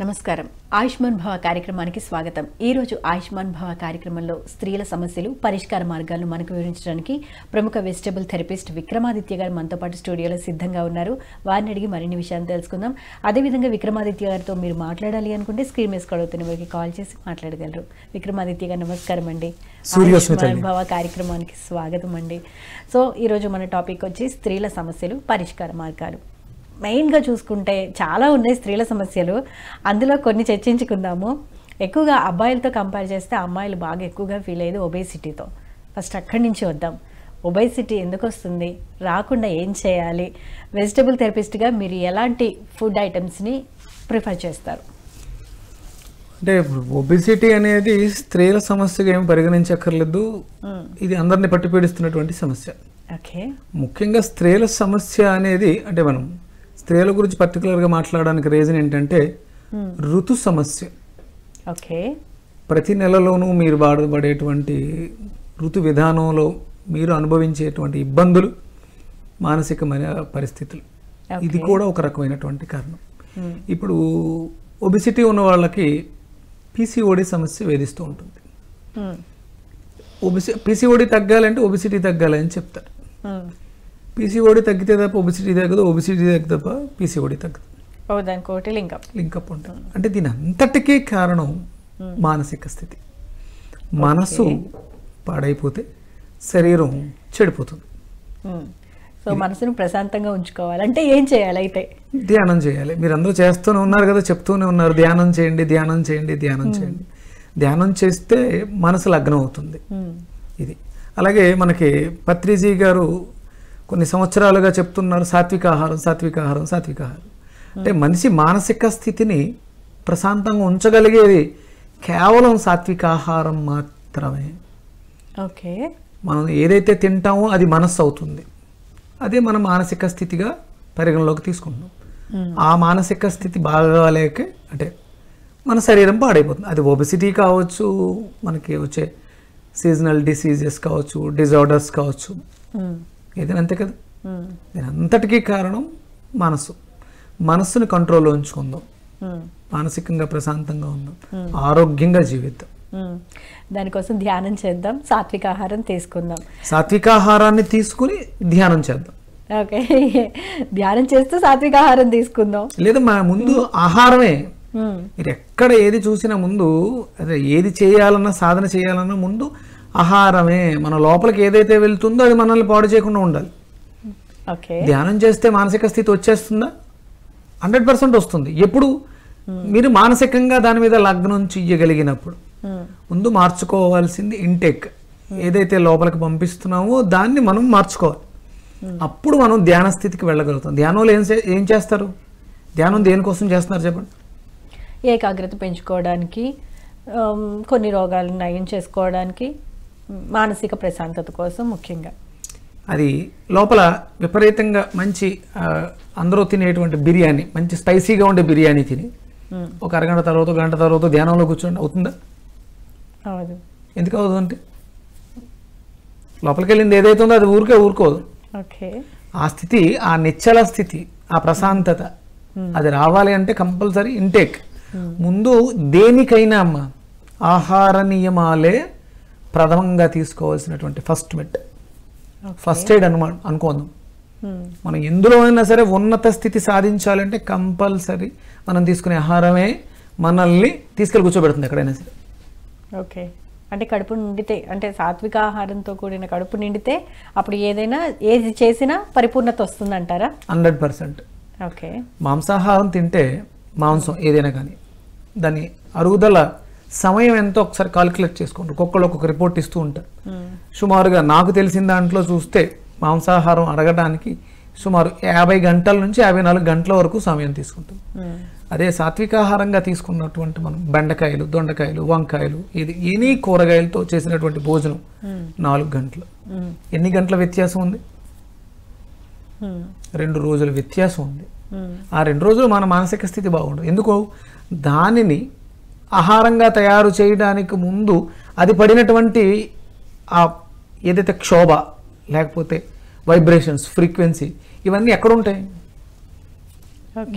నమస్కారం. ఆయుష్మాన్ భవ కార్యక్రమానికి స్వాగతం. ఈ రోజు ఆయుష్మాన్ భవ కార్యక్రమంలో స్త్రీల సమస్యలు, పరిష్కార మార్గాలను మనకు వివరించడానికి ప్రముఖ వెజిటబుల్ థెరపిస్ట్ విక్రమాదిత్య గారు మనతో పాటు స్టూడియోలో సిద్ధంగా ఉన్నారు. వారిని అడిగి మరిన్ని విషయాలు తెలుసుకుందాం. అదేవిధంగా విక్రమాదిత్య గారితో మీరు మాట్లాడాలి అనుకుంటే స్క్రీన్ మీద స్క్రోల్ అవుతున్న వారికి కాల్ చేసి మాట్లాడగలరు. విక్రమాదిత్య గారు నమస్కారం అండి. ఆయుష్మాన్ భవ కార్యక్రమానికి స్వాగతం అండి. సో ఈరోజు మన టాపిక్ వచ్చి స్త్రీల సమస్యలు, పరిష్కార మార్గాలు. మెయిన్గా చూసుకుంటే చాలా ఉన్నాయి స్త్రీల సమస్యలు. అందులో కొన్ని చర్చించుకుందాము. ఎక్కువగా అబ్బాయిలతో కంపేర్ చేస్తే అమ్మాయిలు బాగా ఎక్కువగా ఫీల్ అయ్యేది ఒబేసిటీతో. ఫస్ట్ అక్కడి నుంచి వద్దాం. ఒబేసిటీ ఎందుకు వస్తుంది, రాకుండా ఏం చేయాలి? వెజిటబుల్ థెరపిస్ట్గా మీరు ఎలాంటి ఫుడ్ ఐటమ్స్ని ప్రిఫర్ చేస్తారు? అంటే ఒబేసిటీ అనేది స్త్రీల సమస్యగా ఏం పరిగణించక్కర్లేదు. ఇది అందరిని పట్టి పీడిస్తున్నటువంటి సమస్య. ఓకే. ముఖ్యంగా స్త్రీల సమస్య అనేది అంటే మనం స్త్రీల గురించి పర్టికులర్గా మాట్లాడడానికి రీజన్ ఏంటంటే ఋతు సమస్య. ఓకే. ప్రతి నెలలోనూ మీరు బాధపడేటువంటి ఋతు విధానంలో మీరు అనుభవించేటువంటి ఇబ్బందులు, మానసికమైన పరిస్థితులు, ఇది కూడా ఒక రకమైనటువంటి కారణం. ఇప్పుడు ఒబిసిటీ ఉన్న వాళ్ళకి పీసీఓడి సమస్య వేధిస్తూ ఉంటుంది. పీసీఓడి తగ్గాలంటే ఒబిసిటీ తగ్గాలని చెప్తారు. పీసీఓడి తగ్గితే తప్ప ఒబిసిటీ తగ్గదు, ఒబిసిటీ తగ్గితే తప్ప పీసీఓడి తగ్గదు. దానికి లింకప్ ఉంటుంది. అంటే దీని అంతటికీ కారణం మానసిక స్థితి. మనసు పాడైపోతే శరీరం చెడిపోతుంది. సో మనసును ప్రశాంతంగా ఉంచుకోవాలంటే ఏం చేయాలి? అయితే ధ్యానం చేయాలి. మీరు అందరూ చేస్తూనే ఉన్నారు కదా, చెప్తూనే ఉన్నారు ధ్యానం చేయండి, ధ్యానం చేయండి, ధ్యానం చేయండి. ధ్యానం చేస్తే మనసు లగ్నం అవుతుంది. ఇది అలాగే మనకి పత్రిజీ గారు కొన్ని సంవత్సరాలుగా చెప్తున్నారు సాత్విక ఆహారం, సాత్విక ఆహారం, సాత్విక ఆహారం. అంటే మనిషి మానసిక స్థితిని ప్రశాంతంగా ఉంచగలిగేది కేవలం సాత్విక ఆహారం మాత్రమే. ఓకే. మనం ఏదైతే తింటామో అది మనస్సు అవుతుంది. అదే మన మానసిక స్థితిగా పరిగణలోకి తీసుకుంటున్నాం. ఆ మానసిక స్థితి బాగాలేక అంటే మన శరీరం పాడైపోతుంది. అది ఒబెసిటీ కావచ్చు, మనకి వచ్చే సీజనల్ డిసీజెస్ కావచ్చు, డిజార్డర్స్ కావచ్చు, ఏదైనా అంతే కదా. దీని అంతటికీ కారణం మనస్సు. మనస్సుని కంట్రోల్లో ఉంచుకుందాం, మానసికంగా ప్రశాంతంగా ఉందాం, ఆరోగ్యంగా జీవిద్దాం. దానికోసం ధ్యానం చేద్దాం, సాత్విక ఆహారం తీసుకుందాం. సాత్విక ఆహారాన్ని తీసుకుని ధ్యానం చేద్దాం. ఓకే. ధ్యానం చేస్తూ సాత్విక ఆహారం తీసుకుందాం. లేదా మా ముందు ఆహారమే. మీరు ఎక్కడ ఏది చూసినా ముందు అదే ఏది చేయాలన్నా, సాధన చేయాలన్నా ముందు ఆహారమే. మన లోపలికి ఏదైతే వెళ్తుందో అది మనల్ని పాడు చేయకుండా ఉండాలి. ఓకే. ధ్యానం చేస్తే మానసిక స్థితి వచ్చేస్తుందా? 100% వస్తుంది. ఎప్పుడు మీరు మానసికంగా దాని మీద లగ్నం చెయ్యగలిగినప్పుడు. ముందు మార్చుకోవాల్సింది ఇంటేక్. ఏదైతే లోపలికి పంపిస్తున్నామో దాన్ని మనం మార్చుకోవాలి. అప్పుడు మనం ధ్యాన స్థితికి వెళ్ళగలుగుతాం. ధ్యానంలో ఏం చేస్తారు? ధ్యానం దేనికోసం చేస్తున్నారు చెప్పండి? ఏకాగ్రత పెంచుకోవడానికి, కొన్ని రోగాలను నయం చేసుకోవడానికి, మానసిక ప్రశాంతత కోసం ముఖ్యంగా. అది లోపల విపరీతంగా మంచి అందరూ తినేటువంటి బిర్యానీ, మంచి స్పైసీగా ఉండే బిర్యానీ తిని ఒక అరగంట తర్వాత, గంట తర్వాత ధ్యానంలో కూర్చోండి, అవుతుందా? అవదు. ఎందుకు అవదు అంటే లోపలికి వెళ్ళింది ఏదైతే ఉందో అది ఊరుకోదు. ఓకే. ఆ స్థితి, ఆ నిశ్చల స్థితి, ఆ ప్రశాంతత అది రావాలి అంటే కంపల్సరీ ఇంటేక్. ముందు దేనికైనా అమ్మ ఆహార నియమాలే ప్రథమంగా తీసుకోవాల్సినటువంటి ఫస్ట్ మెట్, ఫస్ట్ ఎయిడ్ అనుకోందాం. మనం ఎందులో అయినా సరే ఉన్నత స్థితి సాధించాలంటే కంపల్సరీ మనం తీసుకునే ఆహారమే మనల్ని తీసుకెళ్ళి కూర్చోబెడుతుంది ఎక్కడైనా సరే. ఓకే. అంటే కడుపు నిండితే, అంటే సాత్విక ఆహారంతో కూడిన కడుపు నిండితే అప్పుడు ఏది చేసినా పరిపూర్ణత వస్తుంది అంటారా? 100%. ఓకే. మాంసాహారం తింటే, మాంసం ఏదైనా కానీ దాని అరుగుదల సమయం ఎంతో ఒకసారి కాలిక్యులేట్ చేసుకోండి. ఒక్కొక్కరు ఒక్కొక్క రిపోర్ట్ ఇస్తూ ఉంటారు. సుమారుగా నాకు తెలిసిన దాంట్లో చూస్తే మాంసాహారం అరగడానికి సుమారు 50 గంటల నుంచి 54 గంటల వరకు సమయం తీసుకుంటుంది. అదే సాత్విక ఆహారంగా తీసుకున్నటువంటి మనం బెండకాయలు, దొండకాయలు, వంకాయలు, ఇది ఎనీ కూరగాయలతో చేసినటువంటి భోజనం 4 గంటలు. ఎన్ని గంటల వ్యత్యాసం ఉంది? 2 రోజుల వ్యత్యాసం ఉంది. ఆ 2 రోజులు మన మానసిక స్థితి బాగుండదు. ఎందుకు? దానిని ఆహారంగా తయారు చేయడానికి ముందు అది పడినటువంటి ఆ ఏదైతే క్షోభ, లేకపోతే వైబ్రేషన్స్, ఫ్రీక్వెన్సీ, ఇవన్నీ ఎక్కడుంటాయి?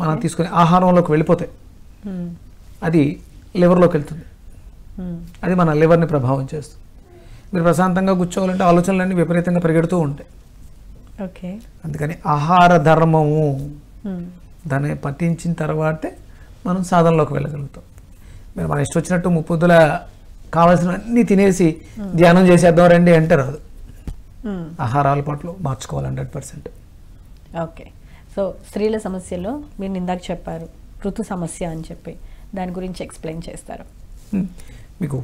మనం తీసుకునే ఆహారంలోకి వెళ్ళిపోతాయి. అది లివర్లోకి వెళ్తుంది. అది మన లివర్ని ప్రభావం చేస్తుంది. మీరు ప్రశాంతంగా కూర్చోవాలంటే ఆలోచనలన్నీ విపరీతంగా పరిగెడుతూ ఉంటాయి. ఓకే. అందుకని ఆహార ధర్మము దాన్ని పట్టించిన తర్వాతే మనం సాధనలోకి వెళ్ళగలుగుతాం. మీరు మన ఇష్టం వచ్చినట్టు ముప్పొద్దుల కావాల్సినవన్నీ తినేసి ధ్యానం చేసేద్దాం రండి అంటే రాదు. ఆహార అలవాట్లు మార్చుకోవాలి 100%. ఓకే. సో స్త్రీల సమస్యలో మీరు ఇందాక చెప్పారు ఋతు సమస్య అని చెప్పి, దాని గురించి ఎక్స్ప్లెయిన్ చేస్తారు. మీకు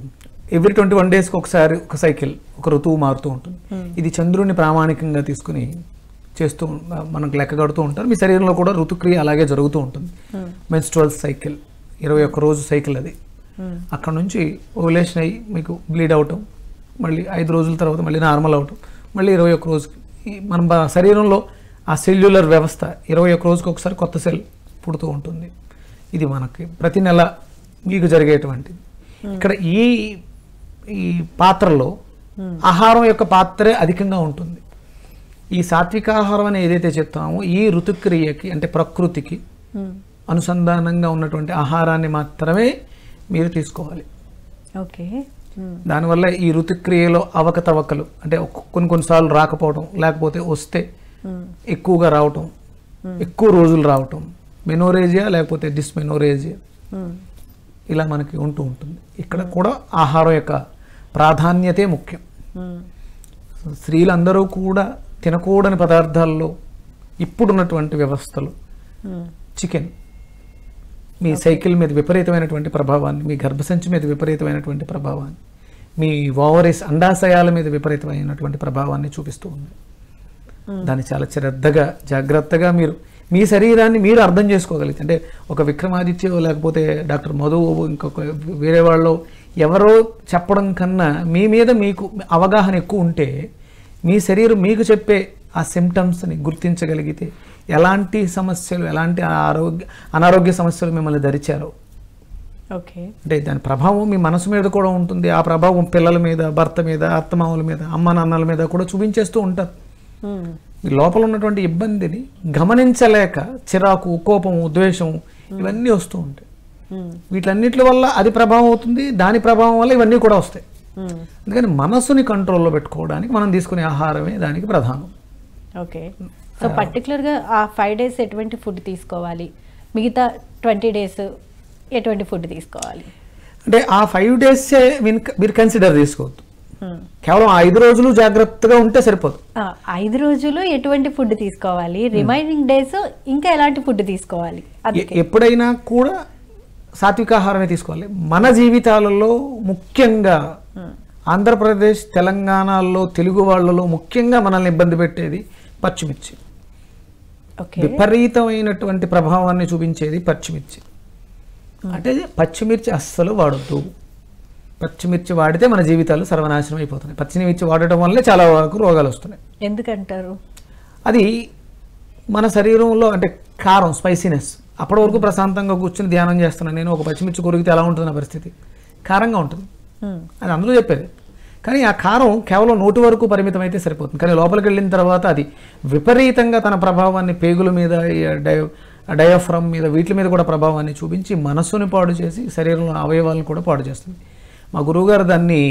ఎవ్రీ 21 డేస్కి ఒకసారి ఒక సైకిల్, ఒక ఋతువు మారుతూ ఉంటుంది. ఇది చంద్రుడిని ప్రామాణికంగా తీసుకుని చేస్తూ మనకు లెక్క కడుతూ ఉంటారు. మీ శరీరంలో కూడా ఋతుక్రియ అలాగే జరుగుతూ ఉంటుంది. మెన్స్ట్రువల్ సైకిల్ 21 రోజు సైకిల్ అది. అక్కడ నుంచి ఓవులేషన్ అయ్యి మీకు బ్లీడ్ అవటం, మళ్ళీ 5 రోజుల తర్వాత మళ్ళీ నార్మల్ అవటం, మళ్ళీ 21 రోజుకి మన శరీరంలో ఆ సెల్యులర్ వ్యవస్థ 21 రోజుకి ఒకసారి కొత్త సెల్ పుడుతూ ఉంటుంది. ఇది మనకి ప్రతి నెల మీకు జరిగేటువంటిది. ఇక్కడ ఈ పాత్రలో ఆహారం యొక్క పాత్రే అధికంగా ఉంటుంది. ఈ సాత్విక ఆహారం అని ఏదైతే చెప్తామో ఈ ఋతుక్రియకి అంటే ప్రకృతికి అనుసంధానంగా ఉన్నటువంటి ఆహారాన్ని మాత్రమే మీరు తీసుకోవాలి. ఓకే. దానివల్ల ఈ ఋతుక్రియలో అవకతవకలు అంటే కొన్నిసార్లు రాకపోవడం, లేకపోతే వస్తే ఎక్కువగా రావటం, ఎక్కువ రోజులు రావటం, మెనోరేజియా లేకపోతే డిస్మెనోరేజియా ఇలా మనకి ఉంటూ ఉంటుంది. ఇక్కడ కూడా ఆహారం యొక్క ప్రాధాన్యతే ముఖ్యం. స్త్రీలందరూ కూడా తినకూడని పదార్థాల్లో ఇప్పుడున్నటువంటి వ్యవస్థలు చికెన్ మీ సైకిల్ మీద విపరీతమైనటువంటి ప్రభావాన్ని, మీ గర్భసంచి మీద విపరీతమైనటువంటి ప్రభావాన్ని, మీ ఓవరీస్ అండాశయాల మీద విపరీతమైనటువంటి ప్రభావాన్ని చూపిస్తూ ఉంది. దాన్ని చాలా శ్రద్ధగా జాగ్రత్తగా మీరు మీ శరీరాన్ని మీరు అర్థం చేసుకోగలిగితే, అంటే ఒక విక్రమాదిత్య లేకపోతే డాక్టర్ మధు ఇంకొక వేరే వాళ్ళు ఎవరో చెప్పడం కన్నా మీ మీద మీకు అవగాహన ఎక్కువ ఉంటే మీ శరీరం మీకు చెప్పే ఆ సిమ్టమ్స్ని గుర్తించగలిగితే ఎలాంటి సమస్యలు, ఎలాంటి అనారోగ్య సమస్యలు మిమ్మల్ని ధరిచారో, ఓకే, అంటే దాని ప్రభావం మీ మనసు మీద కూడా ఉంటుంది. ఆ ప్రభావం పిల్లల మీద, భర్త మీద, అత్తమామల మీద, అమ్మ నాన్నల మీద కూడా చూపించేస్తూ ఉంటారు. మీ లోపల ఉన్నటువంటి ఇబ్బందిని గమనించలేక చిరాకు, కోపము, ద్వేషము ఇవన్నీ వస్తూ ఉంటాయి. వీటన్నిటి వల్ల అది ప్రభావం అవుతుంది, దాని ప్రభావం వల్ల ఇవన్నీ కూడా వస్తాయి. అందుకని మనసుని కంట్రోల్లో పెట్టుకోవడానికి మనం తీసుకునే ఆహారమే దానికి ప్రధానం. ఓకే. సో పర్టికులర్గా ఆ 5 days ఎటువంటి ఫుడ్ తీసుకోవాలి, మిగతా 20 days ఎటువంటి ఫుడ్ తీసుకోవాలి? అంటే ఆ 5 days మీరు కన్సిడర్ చేసుకోవద్దు. కేవలం 5 రోజులు జాగ్రత్తగా ఉంటే సరిపోదు. 5 రోజులు ఎటువంటి ఫుడ్ తీసుకోవాలి, రిమైనింగ్ డేస్ ఇంకా ఎలాంటి ఫుడ్ తీసుకోవాలి? ఎప్పుడైనా కూడా సాత్వికాహారమే తీసుకోవాలి. మన జీవితాలలో ముఖ్యంగా ఆంధ్రప్రదేశ్, తెలంగాణలో తెలుగు వాళ్ళలో ముఖ్యంగా మనల్ని ఇబ్బంది పెట్టేది పచ్చిమిర్చి. విపరీతమైనటువంటి ప్రభావాన్ని చూపించేది పచ్చిమిర్చి. అంటే పచ్చిమిర్చి అస్సలు వాడద్దు. పచ్చిమిర్చి వాడితే మన జీవితాలు సర్వనాశనం అయిపోతున్నాయి. పచ్చిమిర్చి వాడటం వల్లే చాలా వరకు రోగాలు వస్తున్నాయి. ఎందుకంటారు? అది మన శరీరంలో అంటే కారం, స్పైసీనెస్. అప్పటి వరకు ప్రశాంతంగా కూర్చుని ధ్యానం చేస్తున్నాను నేను, ఒక పచ్చిమిర్చి కొరిగితే ఎలా ఉంటుంది నా పరిస్థితి? కారంగా ఉంటుంది, అది అందరూ చెప్పేది. కానీ ఆ కారం కేవలం నోటి వరకు పరిమితం అయితే సరిపోతుంది. కానీ లోపలికి వెళ్ళిన తర్వాత అది విపరీతంగా తన ప్రభావాన్ని పేగుల మీద, డయాఫ్రమ్ మీద, వీటి మీద కూడా ప్రభావాన్ని చూపించి మనస్సుని పాడు చేసి శరీరంలో అవయవాలను కూడా పాడు చేస్తుంది. మా గురువుగారు దాన్ని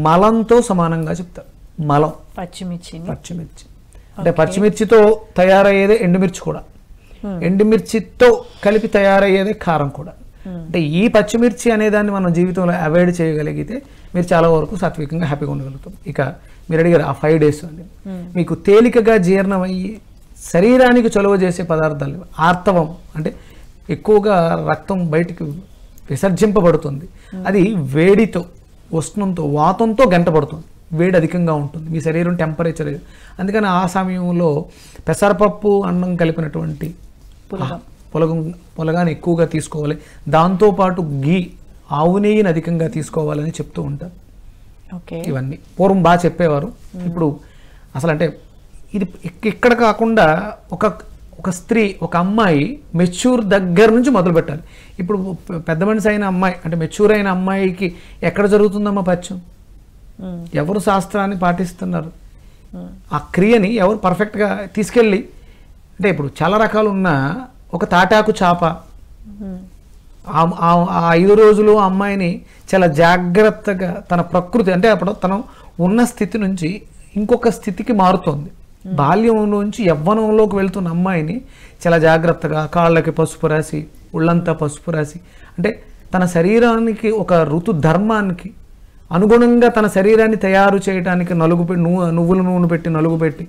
మలంతో సమానంగా చెప్తారు. మలం పచ్చిమిర్చి అంటే పచ్చిమిర్చితో తయారయ్యేదే ఎండుమిర్చి కూడా, ఎండుమిర్చితో కలిపి తయారయ్యేదే కారం కూడా. అంటే ఈ పచ్చిమిర్చి అనేదాన్ని మనం జీవితంలో అవాయిడ్ చేయగలిగితే మీరు చాలా వరకు సాత్వికంగా హ్యాపీగా ఉండగలుగుతాం. ఇక మీరు అడిగారు ఆ 5 days అండి, మీకు తేలికగా జీర్ణమయ్యి శరీరానికి చొలవ చేసే పదార్థాలు. ఆర్తవం అంటే ఎక్కువగా రక్తం బయటికి విసర్జింపబడుతుంది. అది వేడితో, ఉష్ణంతో, వాతంతో గంటపడుతుంది. వేడి అధికంగా ఉంటుంది, మీ శరీరం టెంపరేచర్. అందుకని ఆ సమయంలో పెసరపప్పు, అన్నం కలిపినటువంటి పొలగాన్ని ఎక్కువగా తీసుకోవాలి. దాంతోపాటు గీ, ఆవు నెయ్యిని అధికంగా తీసుకోవాలని చెప్తూ ఉంటారు. ఇవన్నీ పూర్వం బాగా చెప్పేవారు. ఇప్పుడు అసలు అంటే ఇది ఇక్కడ కాకుండా ఒక స్త్రీ, ఒక అమ్మాయి మెచ్యూర్ దగ్గర నుంచి మొదలు పెట్టాలి. ఇప్పుడు పెద్ద మనిషి అయిన అమ్మాయి అంటే మెచ్యూర్ అయిన అమ్మాయికి ఎక్కడ జరుగుతుందమ్మా పచ్చం? ఎవరు శాస్త్రాన్ని పాటిస్తున్నారు? ఆ క్రియని ఎవరు పర్ఫెక్ట్గా తీసుకెళ్ళి, అంటే ఇప్పుడు చాలా రకాలు ఉన్న ఒక తాటాకు చాప ఆ 5 రోజులు ఆ అమ్మాయిని చాలా జాగ్రత్తగా తన ప్రకృతి అంటే అప్పుడు తను ఉన్న స్థితి నుంచి ఇంకొక స్థితికి మారుతోంది. బాల్యం నుంచి యవ్వనంలోకి వెళ్తున్న అమ్మాయిని చాలా జాగ్రత్తగా కాళ్ళకి పసుపు రాసి ఒళ్ళంతా పసుపు రాసి అంటే తన శరీరానికి ఒక ఋతు ధర్మానికి అనుగుణంగా తన శరీరాన్ని తయారు చేయడానికి నువ్వుల నూనె పెట్టి నలుగు పెట్టి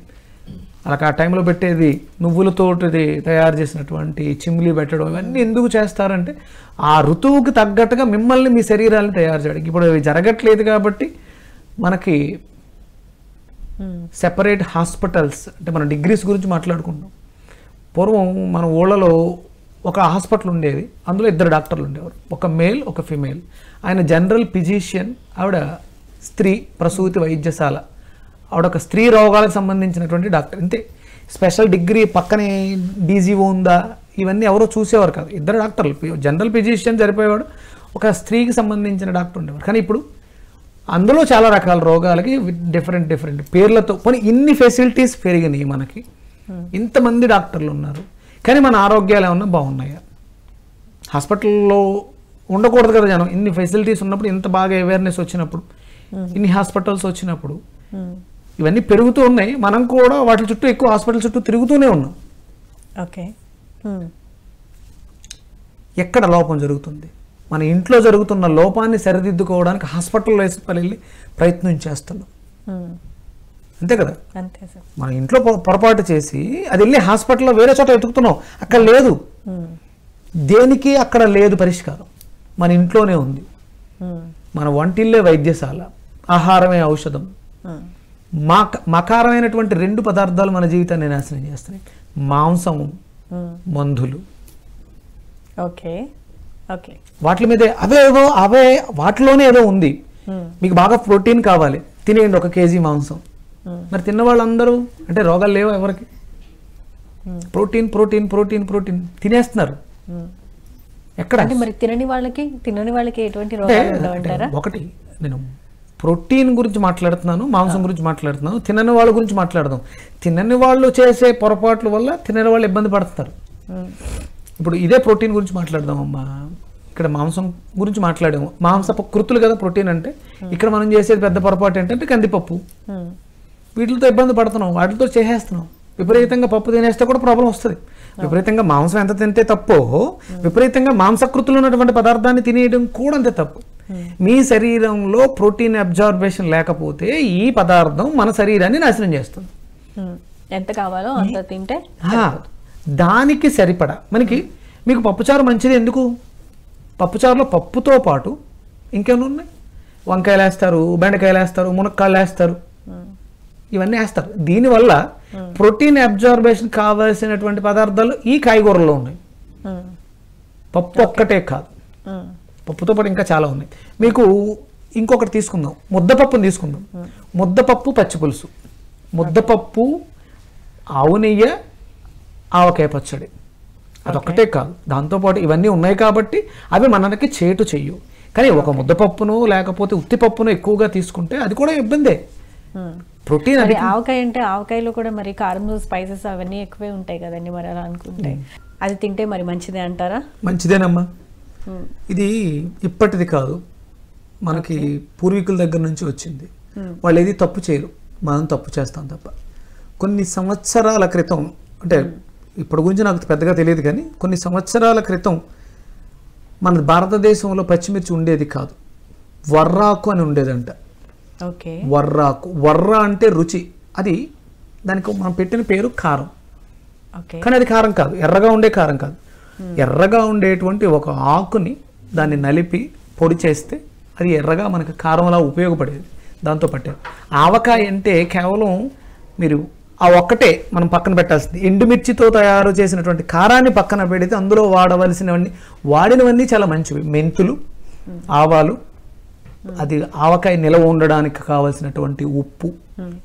అలా ఆ టైంలో పెట్టేది నువ్వులతోటి తయారు చేసినటువంటి చిమ్లీ పెట్టడం ఇవన్నీ ఎందుకు చేస్తారంటే ఆ ఋతువుకి తగ్గట్టుగా మిమ్మల్ని మీ శరీరాన్ని తయారు చేయడానికి. ఇప్పుడు అవి జరగట్లేదు కాబట్టి మనకి సెపరేట్ హాస్పిటల్స్ అంటే మన డిగ్రీస్ గురించి మాట్లాడుకుంటాం. పూర్వం మన ఊళ్ళలో ఒక హాస్పిటల్ ఉండేది, అందులో 2 డాక్టర్లు ఉండేవారు, ఒక మేల్ ఒక ఫిమేల్. ఆయన జనరల్ ఫిజిషియన్, ఆవిడ స్త్రీ ప్రసూతి వైద్యశాల, ఆవిడ ఒక స్త్రీ రోగాలకు సంబంధించినటువంటి డాక్టర్. అంతే, స్పెషల్ డిగ్రీ పక్కనే డీజీఓ ఉందా ఇవన్నీ ఎవరో చూసేవారు కాదు. 2 డాక్టర్లు, జనరల్ ఫిజిషియన్ సరిపోయేవాడు, ఒక స్త్రీకి సంబంధించిన డాక్టర్ ఉండేవారు. కానీ ఇప్పుడు అందులో చాలా రకాల రోగాలకి డిఫరెంట్ పేర్లతో పోనీ ఇన్ని ఫెసిలిటీస్ పెరిగినాయి మనకి, ఇంతమంది డాక్టర్లు ఉన్నారు, కానీ మన ఆరోగ్యాలు ఏమన్నా బాగున్నాయా? హాస్పిటల్లో ఉండకూడదు కదా జనం. ఇన్ని ఫెసిలిటీస్ ఉన్నప్పుడు, ఇంత బాగా అవేర్నెస్ వచ్చినప్పుడు, ఇన్ని హాస్పిటల్స్ వచ్చినప్పుడు ఇవన్నీ పెరుగుతూ ఉన్నాయి. మనం కూడా వాటి చుట్టూ ఎక్కువ హాస్పిటల్ చుట్టూ తిరుగుతూనే ఉన్నాం. ఓకే, ఎక్కడ లోపం జరుగుతుంది? మన ఇంట్లో జరుగుతున్న లోపాన్ని సరిదిద్దుకోవడానికి హాస్పిటల్లో వెళ్ళి ప్రయత్నం చేస్తున్నాం. అంతే కదా? అంతే సార్. మన ఇంట్లో పొరపాటు చేసి అది వెళ్ళి హాస్పిటల్లో వేరే చోట వెతుకుతున్నాం, అక్కడ లేదు. దేనికి అక్కడ లేదు పరిష్కారం, మన ఇంట్లోనే ఉంది. మన వంటిల్లే వైద్యశాల, ఆహారమే ఔషధం. మకారమైనటువంటి 2 పదార్థాలు మన జీవితాన్ని నాశనం చేస్తున్నాయి, మాంసము, మందులు. ఓకే ఓకే, వాటి మీదే అవే వాటిలోనే ఏదో ఉంది. మీకు బాగా ప్రోటీన్ కావాలి, తినేయండి 1 కేజీ మాంసం. మరి తిన్న వాళ్ళందరూ అంటే రోగాలు లేవు ఎవరికి? ప్రోటీన్ ప్రోటీన్ ప్రోటీన్ ప్రోటీన్ తినేస్తున్నారు. ఎక్కడ మరి తినని వాళ్ళకి ఎటువంటి రోగాలు ఉండవంటారా? ఒకటి, నేను ప్రోటీన్ గురించి మాట్లాడుతున్నాను, మాంసం గురించి మాట్లాడుతున్నాను, తినని వాళ్ళ గురించి మాట్లాడదాం. తినని వాళ్ళు చేసే పొరపాట్ల వల్ల తినని వాళ్ళు ఇబ్బంది పడుతున్నారు. ఇప్పుడు ఇదే ప్రోటీన్ గురించి మాట్లాడదాం అమ్మా. ఇక్కడ మాంసం గురించి మాట్లాడాము, మాంసపు కృతులు కదా ప్రోటీన్ అంటే. ఇక్కడ మనం చేసేది పెద్ద పొరపాటు ఏంటంటే కందిపప్పు, వీటితో ఇబ్బంది పడుతున్నాం, వాటితో చేసేస్తున్నాం. విపరీతంగా పప్పు తినేస్తే కూడా ప్రాబ్లం వస్తుంది. విపరీతంగా మాంసం ఎంత తింటే తప్పో, విపరీతంగా మాంసకృతులు ఉన్నటువంటి పదార్థాన్ని తినేయడం కూడా అంతే తప్పు. మీ శరీరంలో ప్రోటీన్ అబ్జార్బేషన్ లేకపోతే ఈ పదార్థం మన శరీరాన్ని నాశనం చేస్తుంది. ఎంత కావాలో అంత తింటే దానికి సరిపడా మీకు పప్పుచారు మంచిది. ఎందుకు? పప్పుచారులో పప్పుతో పాటు ఇంకేమైనా ఉన్నాయి, వంకాయలు వేస్తారు, బెండకాయలు వేస్తారు, మునక్కాయలు వేస్తారు, ఇవన్నీ వేస్తారు. దీనివల్ల ప్రోటీన్ అబ్జార్బేషన్ కావాల్సినటువంటి పదార్థాలు ఈ కాయగూరల్లో ఉన్నాయి. పప్పు ఒక్కటే కాదు, పప్పుతో పాటు ఇంకా చాలా ఉన్నాయి. మీకు ఇంకొకటి తీసుకుందాం, ముద్దపప్పుని తీసుకుందాం. ముద్దపప్పు పచ్చిపులుసు, ముద్దపప్పు ఆవు నెయ్యి, ఆవకాయ పచ్చడి, అదొక్కటే కాదు, దాంతోపాటు ఇవన్నీ ఉన్నాయి కాబట్టి అవి మనకి చేటు చెయ్యవు. కానీ ఒక ముద్దపప్పును లేకపోతే ఉత్తిపప్పును ఎక్కువగా తీసుకుంటే అది కూడా ఇబ్బందే. ప్రోటీన్ అది. ఆవకాయ అంటే ఆవకాయలో కూడా మరి కారం, స్పైసెస్ అవన్నీ ఎక్కువే ఉంటాయి కదండి. మరి అలా అనుకుంటే అది తింటే మరి మంచిదే అంటారా? మంచిదేనమ్మా. ఇది ఇప్పటిది కాదు, మనకి పూర్వీకుల దగ్గర నుంచి వచ్చింది. వాళ్ళు ఏది తప్పు చేయరు, మనం తప్పు చేస్తాం తప్ప. కొన్ని సంవత్సరాల క్రితం, అంటే ఇప్పుడు గురించి నాకు పెద్దగా తెలియదు, కానీ కొన్ని సంవత్సరాల క్రితం మన భారతదేశంలో పచ్చిమిర్చి ఉండేది కాదు, వర్రాకు అని ఉండేదంట. ఓకే, వర్రాకు. వర్ర అంటే రుచి, అది దానికి మనం పెట్టిన పేరు కారం. కానీ అది కారం కాదు, ఎర్రగా ఉండే కారం కాదు. ఎర్రగా ఉండేటువంటి ఒక ఆకుని దాన్ని నలిపి పొడి చేస్తే అది ఎర్రగా మనకి కారంలా ఉపయోగపడేది, దాంతో పట్టారు. ఆవకాయ అంటే కేవలం మీరు ఆ ఒక్కటే మనం పక్కన పెట్టాల్సింది. ఎండుమిర్చితో తయారు చేసినటువంటి కారాన్ని పక్కన పెడితే అందులో వాడినవన్నీ చాలా మంచివి. మెంతులు, ఆవాలు, అది ఆవకాయ నిలవ ఉండడానికి కావాల్సినటువంటి ఉప్పు,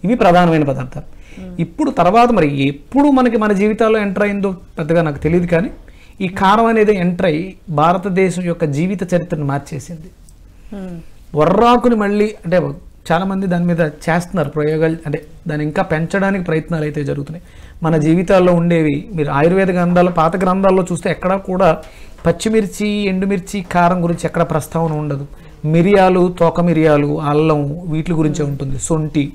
ఇవి ప్రధానమైన పదార్థాలు. ఇప్పుడు తర్వాత మరి ఎప్పుడు మన జీవితాల్లో ఎంటర్ అయిందో పెద్దగా నాకు తెలియదు, కానీ ఈ కారం అనేది ఎంటర్ అయ్యి భారతదేశం యొక్క జీవిత చరిత్రను మార్చేసింది. వర్రాకుని మళ్ళీ అంటే చాలామంది దాని మీద చేస్తున్నారు ప్రయోగాలు, అంటే దాన్ని ఇంకా పెంచడానికి ప్రయత్నాలు అయితే జరుగుతున్నాయి. మన జీవితాల్లో ఉండేవి మీరు ఆయుర్వేద గ్రంథాలు, పాత గ్రంథాల్లో చూస్తే ఎక్కడా కూడా పచ్చిమిర్చి, ఎండుమిర్చి, కారం గురించి ఎక్కడ ప్రస్తావన ఉండదు. మిరియాలు, తోక మిరియాలు, అల్లం, వీటి గురించే ఉంటుంది. శొంఠి,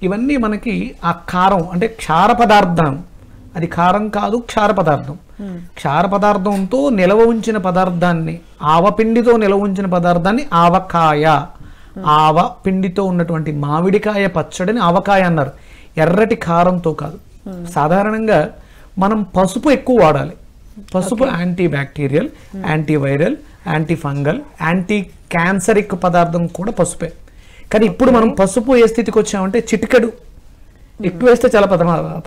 ఇవన్నీ మనకి ఆ కారం అంటే క్షార పదార్థం. అది కారం కాదు, క్షార పదార్థం. క్షార పదార్థంతో నిలవ ఉంచిన పదార్థాన్ని, ఆవపిండితో నిలవ ఉంచిన పదార్థాన్ని ఆవకాయ, ఆవ పిండితో ఉన్నటువంటి మామిడికాయ పచ్చడిని ఆవకాయ అన్నారు. ఎర్రటి కారంతో కాదు. సాధారణంగా మనం పసుపు ఎక్కువ వాడాలి. పసుపు anti bacterial, anti viral, anti fungal, anti క్యాన్సరిక్ పదార్థం కూడా పసుపే. కానీ ఇప్పుడు మనం పసుపు ఏ స్థితికి వచ్చామంటే చిటికెడు ఎక్కువ వేస్తే చాలా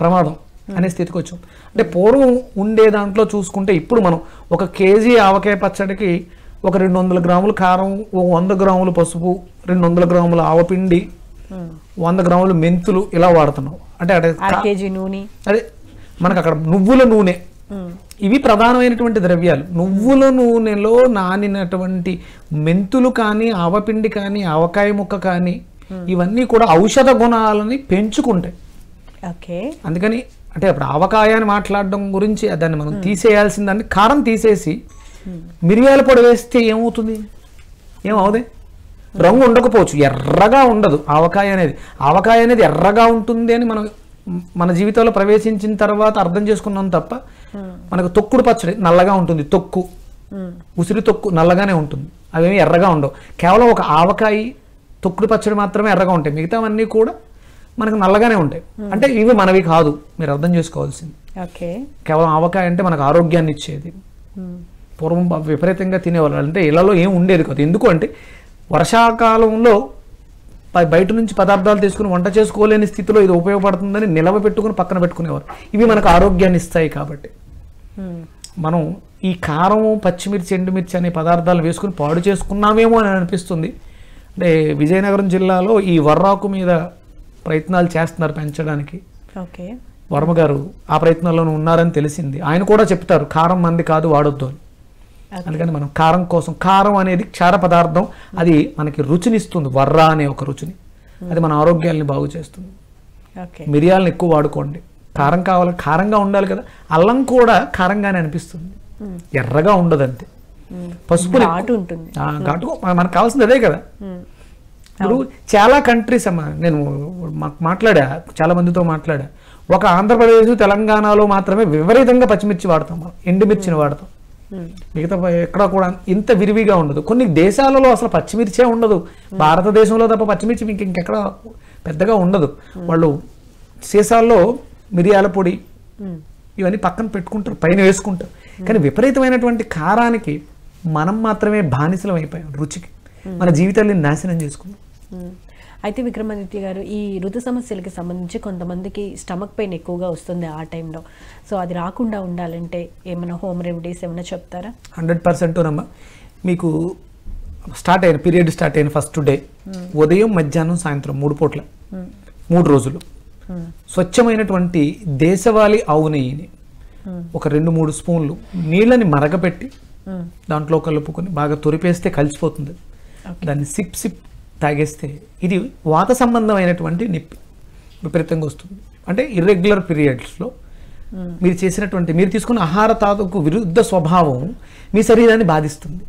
ప్రమాదం అనే స్థితికి వచ్చాం. అంటే పూర్వం ఉండే దాంట్లో చూసుకుంటే ఇప్పుడు మనం 1 కేజీ ఆవకాయ పచ్చడికి ఒక 200 గ్రాములు కారం, 100 గ్రాములు పసుపు, 200 గ్రాముల ఆవపిండి, 100 గ్రాములు మెంతులు ఇలా వాడుతున్నాం. అంటే కేజీ నూనె, అదే మనకు అక్కడ నువ్వుల నూనె, ఇవి ప్రధానమైనటువంటి ద్రవ్యాలు. నువ్వుల నూనెలో నానినటువంటి మెంతులు కానీ, ఆవపిండి కానీ, ఆవకాయ ముక్క కానీ, ఇవన్నీ కూడా ఔషధ గుణాలని పెంచుకుంటాయి. ఓకే, అందుకని అంటే అప్పుడు ఆవకాయ అని మాట్లాడడం గురించి దాన్ని మనం తీసేయాల్సిన దాన్ని కారం తీసేసి మిరియాల పొడి వేస్తే ఏమవుతుంది? ఏమవుదే? రంగు ఉండకపోవచ్చు, ఎర్రగా ఉండదు ఆవకాయ అనేది. ఆవకాయ అనేది ఎర్రగా ఉంటుంది అని మనం మన జీవితంలో ప్రవేశించిన తర్వాత అర్థం చేసుకున్నాం తప్ప, మనకు తొక్కుడు పచ్చడి నల్లగా ఉంటుంది. తొక్కు, ఉసిరి తొక్కు నల్లగానే ఉంటుంది, అవేమి ఎర్రగా ఉండవు. కేవలం ఒక ఆవకాయ, తొక్కుడు పచ్చడి మాత్రమే ఎర్రగా ఉంటాయి. మిగతావన్నీ కూడా మనకు నల్లగానే ఉంటాయి. అంటే ఇవి మనవి కాదు, మీరు అర్థం చేసుకోవాల్సింది. కేవలం ఆవకాయ అంటే మనకు ఆరోగ్యాన్ని ఇచ్చేది. పూర్వం విపరీతంగా తినేవాళ్ళు, అంటే ఇళ్లలో ఏం ఉండేది కాదు. ఎందుకు అంటే వర్షాకాలంలో బయట నుంచి పదార్థాలు తీసుకుని వంట చేసుకోలేని స్థితిలో ఇది ఉపయోగపడుతుందని నిలవ పెట్టుకుని పక్కన పెట్టుకునేవారు. ఇవి మనకు ఆరోగ్యాన్ని ఇస్తాయి. కాబట్టి మనం ఈ కారం, పచ్చిమిర్చి, ఎండుమిర్చి అనే పదార్థాలు వేసుకుని పాడు చేసుకున్నామేమో అని అనిపిస్తుంది. అంటే విజయనగరం జిల్లాలో ఈ వర్రాకు మీద ప్రయత్నాలు చేస్తున్నారు పెంచడానికి. వర్మ గారు ఆ ప్రయత్నాల్లోనూ ఉన్నారని తెలిసింది. ఆయన కూడా చెప్తారు కారం మంది కాదు, వాడొద్దు అని. అందుకని మనం కారం కోసం, కారం అనేది క్షార పదార్థం, అది మనకి రుచినిస్తుంది. వర్ర అనే ఒక రుచిని, అది మన ఆరోగ్యాన్ని బాగు చేస్తుంది. మిరియాలను ఎక్కువ వాడుకోండి. కారం కావాలి, కారంగా ఉండాలి కదా. అల్లం కూడా కారంగానే అనిపిస్తుంది, ఎర్రగా ఉండదు అంతే. పసుపు ఘాటు మనకు కావాల్సింది అదే కదా. ఇప్పుడు చాలా కంట్రీస్ అమ్మా, నేను మాట్లాడా, చాలా మందితో మాట్లాడా. ఒక ఆంధ్రప్రదేశ్, తెలంగాణలో మాత్రమే విపరీతంగా పచ్చిమిర్చి వాడతాం, మనం ఎండుమిర్చిని వాడతాం. మిగతా ఎక్కడ కూడా ఇంత విరివిగా ఉండదు. కొన్ని దేశాలలో అసలు పచ్చిమిర్చే ఉండదు. భారతదేశంలో తప్ప పచ్చిమిర్చి మీకు ఇంకెక్కడ పెద్దగా ఉండదు. వాళ్ళు సీసాల్లో మిరియాల పొడి ఇవన్నీ పక్కన పెట్టుకుంటారు, పైన వేసుకుంటారు. కానీ విపరీతమైనటువంటి కారానికి మనం మాత్రమే బానిసలం అయిపోయాం. రుచికి మన జీవితాన్ని నాశనం చేసుకున్నాం. అయితే విక్రమాదిత్య గారు, ఈ ఋతు సమస్యలకి సంబంధించి కొంతమందికి స్టమక్ పెయిన్ ఎక్కువగా వస్తుంది ఆ టైంలో. సో అది రాకుండా ఉండాలంటే ఏమైనా హోమ్ రెమెడీస్ ఏమైనా చెప్తారా? 100% మీకు స్టార్ట్ అయిన పీరియడ్ స్టార్ట్ అయిన ఫస్ట్ డే ఉదయం, మధ్యాహ్నం, సాయంత్రం 3 పూట్ల 3 రోజులు స్వచ్ఛమైనటువంటి దేశవాళీ ఆవు నెయ్యిని ఒక 2-3 స్పూన్లు నీళ్ళని మరగపెట్టి దాంట్లో కలుపుకొని బాగా తొరిపేస్తే కలిసిపోతుంది. దాన్ని సిప్ తాగేస్తే ఇది వాత సంబంధమైనటువంటి నొప్పి విపరీతంగా వస్తుంది. అంటే ఇర్రెగ్యులర్ పీరియడ్స్లో మీరు చేసినటువంటి, మీరు తీసుకున్న ఆహార తాలూకు విరుద్ధ స్వభావం మీ శరీరాన్ని బాధిస్తుంది.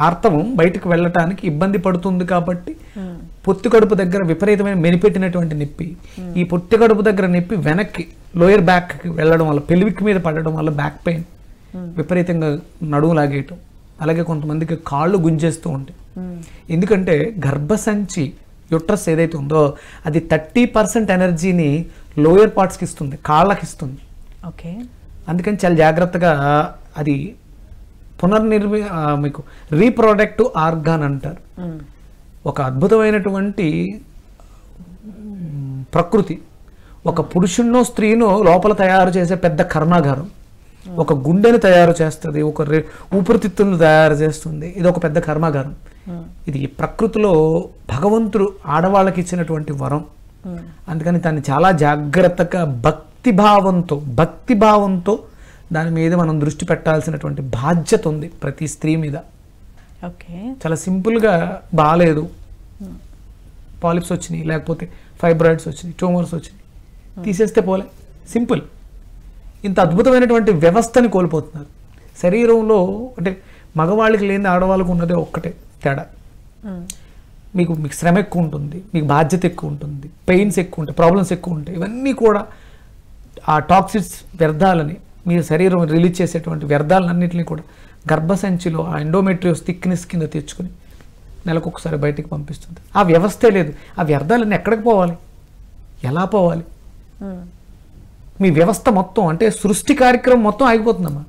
ఆర్తవం బయటకు వెళ్ళటానికి ఇబ్బంది పడుతుంది. కాబట్టి పొత్తి కడుపు దగ్గర విపరీతమైన మెనిపెట్టినటువంటి నొప్పి, ఈ పొత్తి కడుపు దగ్గర నొప్పి వెనక్కి లోయర్ బ్యాక్కి వెళ్ళడం వల్ల, పెల్విక్ మీద పడడం వల్ల బ్యాక్ పెయిన్, విపరీతంగా నడుము లాగేయటం, అలాగే కొంతమందికి కాళ్ళు గుంజేస్తూ ఉంటాయి. ఎందుకంటే గర్భసంచి యుట్రస్ ఏదైతే ఉందో అది 30% ఎనర్జీని లోయర్ పార్ట్స్కి ఇస్తుంది, కాళ్ళకి ఇస్తుంది. అందుకని చాలా జాగ్రత్తగా అది మీకు రీప్రొడక్టివ్ ఆర్గాన్ అంటారు. ఒక అద్భుతమైనటువంటి ప్రకృతి. ఒక పురుషున్నో స్త్రీనో లోపల తయారు చేసే పెద్ద కర్మాగారం. ఒక గుండెని తయారు చేస్తుంది, ఒక ఊపిరితిత్తులను తయారు చేస్తుంది. ఇది ఒక పెద్ద కర్మాగారం. ఇది ప్రకృతిలో భగవంతుడు ఆడవాళ్ళకి ఇచ్చినటువంటి వరం. అందుకని దాన్ని చాలా జాగ్రత్తగా భక్తిభావంతో దాని మీద మనం దృష్టి పెట్టాల్సినటువంటి బాధ్యత ఉంది ప్రతి స్త్రీ మీద. చాలా సింపుల్గా బాగాలేదు, పాలిప్స్ వచ్చినాయి, లేకపోతే ఫైబ్రాయిడ్స్ వచ్చినాయి, ట్యూమర్స్ వచ్చినాయి, తీసేస్తే పోలే. సింపుల్. ఇంత అద్భుతమైనటువంటి వ్యవస్థని కోల్పోతున్నారు శరీరంలో. అంటే మగవాళ్ళకి లేని ఆడవాళ్ళకు ఉన్నదే ఒక్కటే తేడా. మీకు శ్రమ ఎక్కువ ఉంటుంది, మీకు బాధ్యత ఎక్కువ ఉంటుంది, పెయిన్స్ ఎక్కువ ఉంటాయి, ప్రాబ్లమ్స్ ఎక్కువ ఉంటాయి. ఇవన్నీ కూడా ఆ టాక్సిక్స్ వ్యర్థాలని, మీ శరీరం రిలీజ్ చేసేటువంటి వ్యర్థాలన్నింటినీ కూడా గర్భసంచిలో ఆ ఎండోమెట్రియోస్ థిక్నెస్ కింద తెచ్చుకొని నెలకొకసారి బయటికి పంపిస్తుంది. ఆ వ్యవస్థే లేదు. ఆ వ్యర్థాలన్నీ ఎక్కడికి పోవాలి, ఎలా పోవాలి? మీ వ్యవస్థ మొత్తం, అంటే సృష్టి కార్యక్రమం మొత్తం ఆగిపోతుందమ్మా.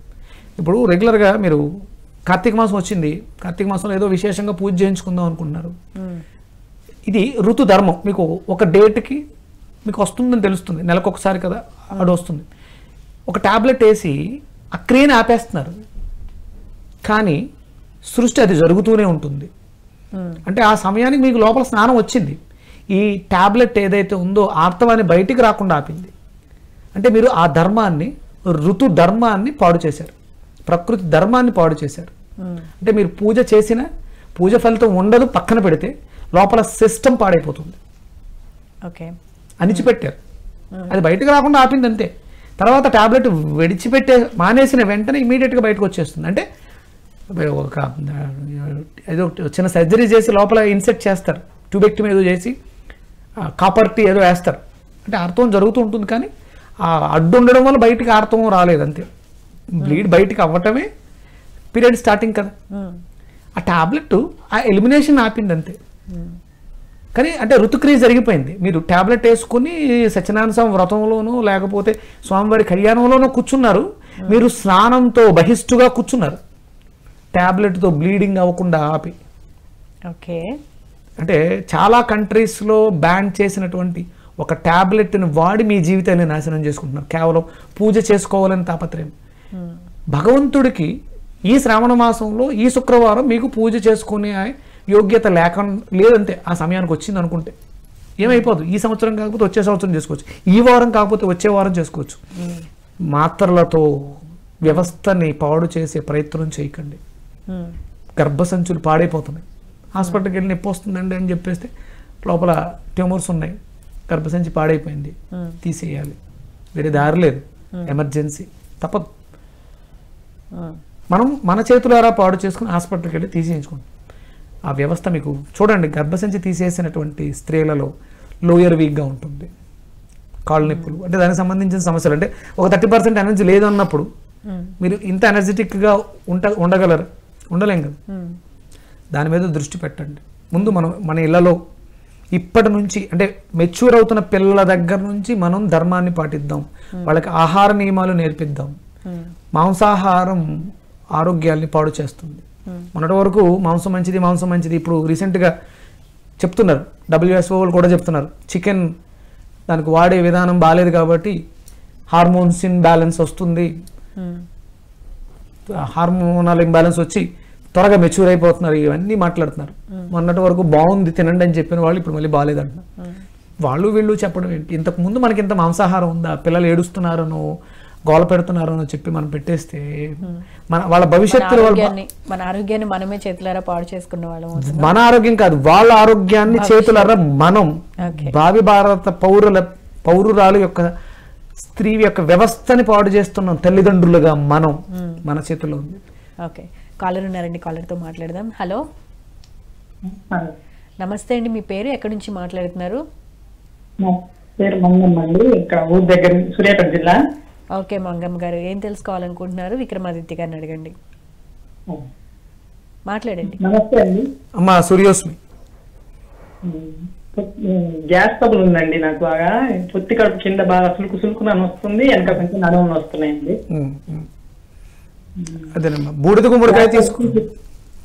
ఇప్పుడు రెగ్యులర్గా మీరు కార్తీక మాసం వచ్చింది, కార్తీక మాసంలో ఏదో విశేషంగా పూజ చేయించుకుందాం అనుకుంటున్నారు. ఇది ఋతు ధర్మం. మీకు ఒక డేట్కి మీకు వస్తుందని తెలుస్తుంది, నెలకొకసారి కదా అది వస్తుంది. ఒక ట్యాబ్లెట్ వేసి ఆ క్రియని ఆపేస్తున్నారు, కానీ సృష్టి అది జరుగుతూనే ఉంటుంది. అంటే ఆ సమయానికి మీకు లోపల స్నానం వచ్చింది, ఈ ట్యాబ్లెట్ ఏదైతే ఉందో ఆర్తవాన్ని బయటికి రాకుండా ఆపింది. అంటే మీరు ఆ ధర్మాన్ని, ఋతు ధర్మాన్ని పాడు చేశారు, ప్రకృతి ధర్మాన్ని పాడు చేశారు. అంటే మీరు పూజ చేసిన పూజ ఫలితం ఉండదు, పక్కన పెడితే లోపల సిస్టమ్ పాడైపోతుంది. ఓకే, అణిచిపెట్టారు, అది బయటకు రాకుండా ఆపింది అంతే. తర్వాత ట్యాబ్లెట్ విడిచిపెట్టే మానేసిన వెంటనే ఇమీడియట్గా బయటకు వచ్చేస్తుంది. అంటే ఒక ఏదో చిన్న సర్జరీ చేసి లోపల ఇన్సెక్ట్ చేస్తారు, ట్యూబెక్టమీ ఏదో చేసి కాపర్ టీ ఏదో వేస్తారు, అంటే ఆర్తవం జరుగుతూ ఉంటుంది. కానీ ఆ అడ్డు ఉండడం వల్ల బయటికి ఆర్తవం రాలేదు అంతే. బ్లీడ్ బయటికి అవ్వటమే పీరియడ్ స్టార్టింగ్ కదా. ఆ టాబ్లెట్ ఆ ఎలిమినేషన్ ఆపింది అంతే. కానీ అంటే ఋతుక్రియ జరిగిపోయింది. మీరు టాబ్లెట్ వేసుకుని సత్యనారాయణ స్వామి వ్రతంలోనూ లేకపోతే స్వామివారి కళ్యాణంలోనూ కూర్చున్నారు, మీరు స్నానంతో బహిష్టుగా కూర్చున్నారు, టాబ్లెట్తో బ్లీడింగ్ అవ్వకుండా ఆపి. ఓకే, అంటే చాలా కంట్రీస్లో బ్యాన్ చేసినటువంటి ఒక ట్యాబ్లెట్ని వాడి మీ జీవితాన్ని నాశనం చేసుకుంటున్నారు, కేవలం పూజ చేసుకోవాలని తాపత్రయం. భగవంతుడికి ఈ శ్రావణ మాసంలో ఈ శుక్రవారం మీకు పూజ చేసుకునే యోగ్యత లేదంతే. ఆ సమయానికి వచ్చింది అనుకుంటే ఏమైపోదు, ఈ సంవత్సరం కాకపోతే వచ్చే సంవత్సరం చేసుకోవచ్చు, ఈ వారం కాకపోతే వచ్చే వారం చేసుకోవచ్చు. మాత్రలతో వ్యవస్థని పాడు చేసే ప్రయత్నం చేయకండి. గర్భసంచులు పాడైపోతున్నాయి, హాస్పిటల్కి వెళ్ళి నొప్పి వస్తుందండి అని చెప్పేస్తే లోపల ట్యూమర్స్ ఉన్నాయి, గర్భసంచి పాడైపోయింది, తీసేయాలి, వేరే దారి లేదు, ఎమర్జెన్సీ తప్పదు. మనం మన చేతులారా పాడు చేసుకుని హాస్పిటల్కి వెళ్ళి తీసేయించుకుంటాం. ఆ వ్యవస్థ మీకు చూడండి, గర్భసంచి తీసేసినటువంటి స్త్రీలలో లోయర్ వీక్గా ఉంటుంది, కాళ్ళు నొప్పులు, అంటే దానికి సంబంధించిన సమస్యలు. అంటే ఒక 30% ఎనర్జీ లేదు అన్నప్పుడు మీరు ఇంత ఎనర్జెటిక్గా ఉండగలరు, ఉండలేం కదా. దాని మీద దృష్టి పెట్టండి. ముందు మన ఇళ్లలో ఇప్పటి నుంచి, అంటే మెచ్యూర్ అవుతున్న పిల్లల దగ్గర నుంచి మనం ధర్మాన్ని పాటిద్దాం, వాళ్ళకి ఆహార నియమాలు నేర్పిద్దాం. మాంసాహారం ఆరోగ్యాల్ని పాడు చేస్తుంది. మొన్నటి వరకు మాంసం మంచిది, ఇప్పుడు రీసెంట్గా చెప్తున్నారు, WHO వాళ్ళు కూడా చెప్తున్నారు, చికెన్ దానికి వాడే విధానం బాగాలేదు కాబట్టి హార్మోన్స్ ఇంబ్యాలెన్స్ వస్తుంది, హార్మోనల్ ఇంబ్యాలెన్స్ వచ్చి త్వరగా మెచ్యూర్ అయిపోతున్నారు, ఇవన్నీ మాట్లాడుతున్నారు. మొన్నటి వరకు బాగుంది తినండి అని చెప్పిన వాళ్ళు ఇప్పుడు మళ్ళీ బాగాలేదు అంటున్నారు. వాళ్ళు వీళ్ళు చెప్పడం ఏంటి? ఇంతకుముందు మనకి ఇంత మాంసాహారం ఉందా, పిల్లలు ఏడుస్తున్నారనో గోల పెడుతున్నారనో చెప్పి మనం పెట్టేస్తే వాళ్ళ భవిష్యత్తులో మన ఆరోగ్యాన్ని మనమే చేతులారా పాడు చేసుకున్న వాళ్ళం. మన ఆరోగ్యం కాదు, వాళ్ళ ఆరోగ్యాన్ని చేతులారా మనం, భావి భారత పౌరురాలు యొక్క స్త్రీ యొక్క వ్యవస్థని పాడు చేస్తున్నాం తల్లిదండ్రులుగా మనం. మన చేతుల్లో ఉంది. ఓకే, కాలర్ ఉన్నారండి, కాలర్తో మాట్లాడదాం. హలో, నమస్తే అండి, మీ పేరు, ఎక్కడి నుంచి మాట్లాడుతున్నారు? పేరు మంగమ్మ అండి, ఇక్కడ ఊరి దగ్గర, సూర్యాపేట జిల్లా. ఓకే మంగమ్మ గారు, ఏం తెలుసుకోవాలనుకుంటున్నారు? విక్రమాదిత్య గారిని అడగండి, మాట్లాడండి. నమస్తే అండి. అమ్మా సూర్యోస్మి. గ్యాస్ ట్రబుల్ ఉందండి నాకు, బాగా పొత్తి కడుపు కింద బాగా సులుకుని వస్తుంది, వెనక కొంచెం నడుములు వస్తున్నాయండి. అదేనమ్మా, బూడిద గుమ్మడికాయ తీసుకుని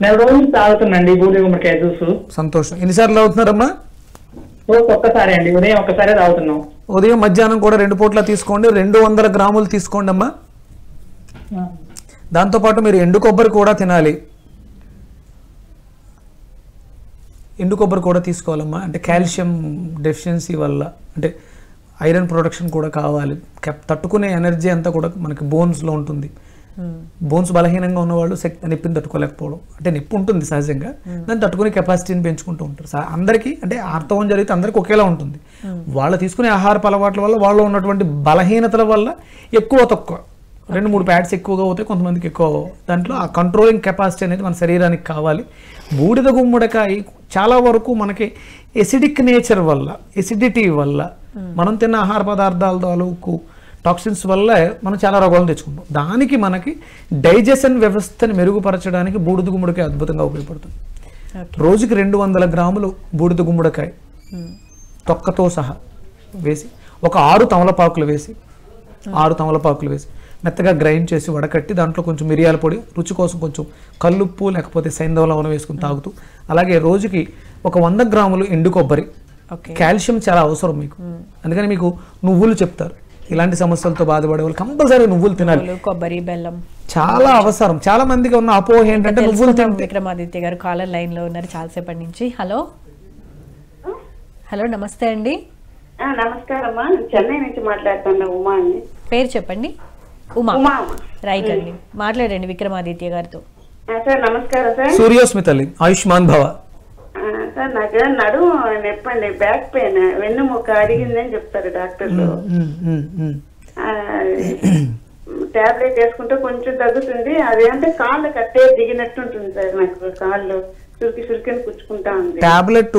నెల రోజులు తాగుతున్నాండి బూడిద గుమ్మడికాయ జ్యూసు. సంతోషం. ఎన్నిసార్లు అవుతున్నారమ్మా? ఒక్కసారి అండి, ఉదయం ఒక్కసారి తాగుతున్నాం. ఉదయం మధ్యాహ్నం కూడా 2 పూట్ల తీసుకోండి. 200 గ్రాములు తీసుకోండి అమ్మా. దాంతోపాటు మీరు ఎండు కొబ్బరి కూడా తినాలి. ఎండు కొబ్బరి కూడా తీసుకోవాలమ్మా, అంటే కాల్షియం డెఫిషియన్సీ వల్ల, అంటే ఐరన్ ప్రొడక్షన్ కూడా కావాలి. తట్టుకునే ఎనర్జీ అంతా కూడా మనకి బోన్స్లో ఉంటుంది, బోన్స్ బలహీనంగా ఉన్నవాళ్ళు నొప్పిని తట్టుకోలేకపోవడం, అంటే నొప్పి ఉంటుంది సహజంగా, దాన్ని తట్టుకునే కెపాసిటీని పెంచుకుంటూ ఉంటారు. అందరికీ అంటే ఆర్తవం జరిగితే అందరికీ ఒకేలా ఉంటుంది. వాళ్ళు తీసుకునే ఆహారపు అలవాట్ల వల్ల, వాళ్ళు ఉన్నటువంటి బలహీనతల వల్ల ఎక్కువ తక్కువ 2-3 ప్యాడ్స్ ఎక్కువగా అవుతాయి, కొంతమందికి ఎక్కువ. దాంట్లో ఆ కంట్రోలింగ్ కెపాసిటీ అనేది మన శరీరానికి కావాలి. బూడిద గుమ్మడికాయ చాలా వరకు మనకి ఎసిడిక్ నేచర్ వల్ల, ఎసిడిటీ వల్ల, మనం తిన్న ఆహార పదార్థాల తాలూకు టాక్సిన్స్ వల్ల మనం చాలా రోగాలు తెచ్చుకుంటాం. దానికి మనకి డైజెషన్ వ్యవస్థని మెరుగుపరచడానికి బూడిద గుమ్మడికాయ అద్భుతంగా ఉపయోగపడుతుంది. రోజుకి 200 గ్రాములు బూడిద గుమ్మడికాయ తొక్కతో సహా వేసి, ఒక 6 తమలపాకులు వేసి మెత్తగా గ్రైండ్ చేసి వడకట్టి, దాంట్లో కొంచెం మిరియాల పొడి, రుచి కోసం కొంచెం కల్లుప్పు లేకపోతే సైంధవ లవణం వేసుకుని తాగుతూ, అలాగే రోజుకి ఒక 100 గ్రాములు ఎండు కొబ్బరి. కాల్షియం చాలా అవసరం మీకు, అందుకని మీకు నువ్వులు చెప్తారు. ఇలాంటి సమస్యలతో బాధపడే వాళ్ళు కంపల్సరీ నువ్వులు తినాలి. కొబ్బరి, బెల్లం చాలా అవసరం. చాలా మందికి ఉన్న అపోహ ఏంటంటే నువ్వులు తింటే. విక్రమాదిత్య గారు కాలర్ లైన్ లో ఉన్నారు చాలాసేపటి నుంచి. హలో నమస్తే అండి. నమస్కారమ్మా, చెన్నై నుంచి మాట్లాడుతున్నా, ఉమా అండి. పేరు చెప్పండి. ఉమా, రైట్ అండి, మాట్లాడండి విక్రమాదిత్య గారితో. సార్ నమస్కారం సార్. సూర్యోస్మితల్లి, ఆయుష్మాన్ భవ. సార్ నాకు నడుము నొప్పండి, బ్యాక్ పెయిన్, వెన్నుముక్క అడిగిందని చెప్తారు డాక్టర్లు. టాబ్లెట్ వేసుకుంటే కొంచెం తగ్గుతుంది. అదేంటే కాళ్ళు కట్టే దిగినట్టు ఉంటుంది సార్, నాకు కాళ్ళు సురికిని పుచ్చుకుంటా ఉంది. టాబ్లెట్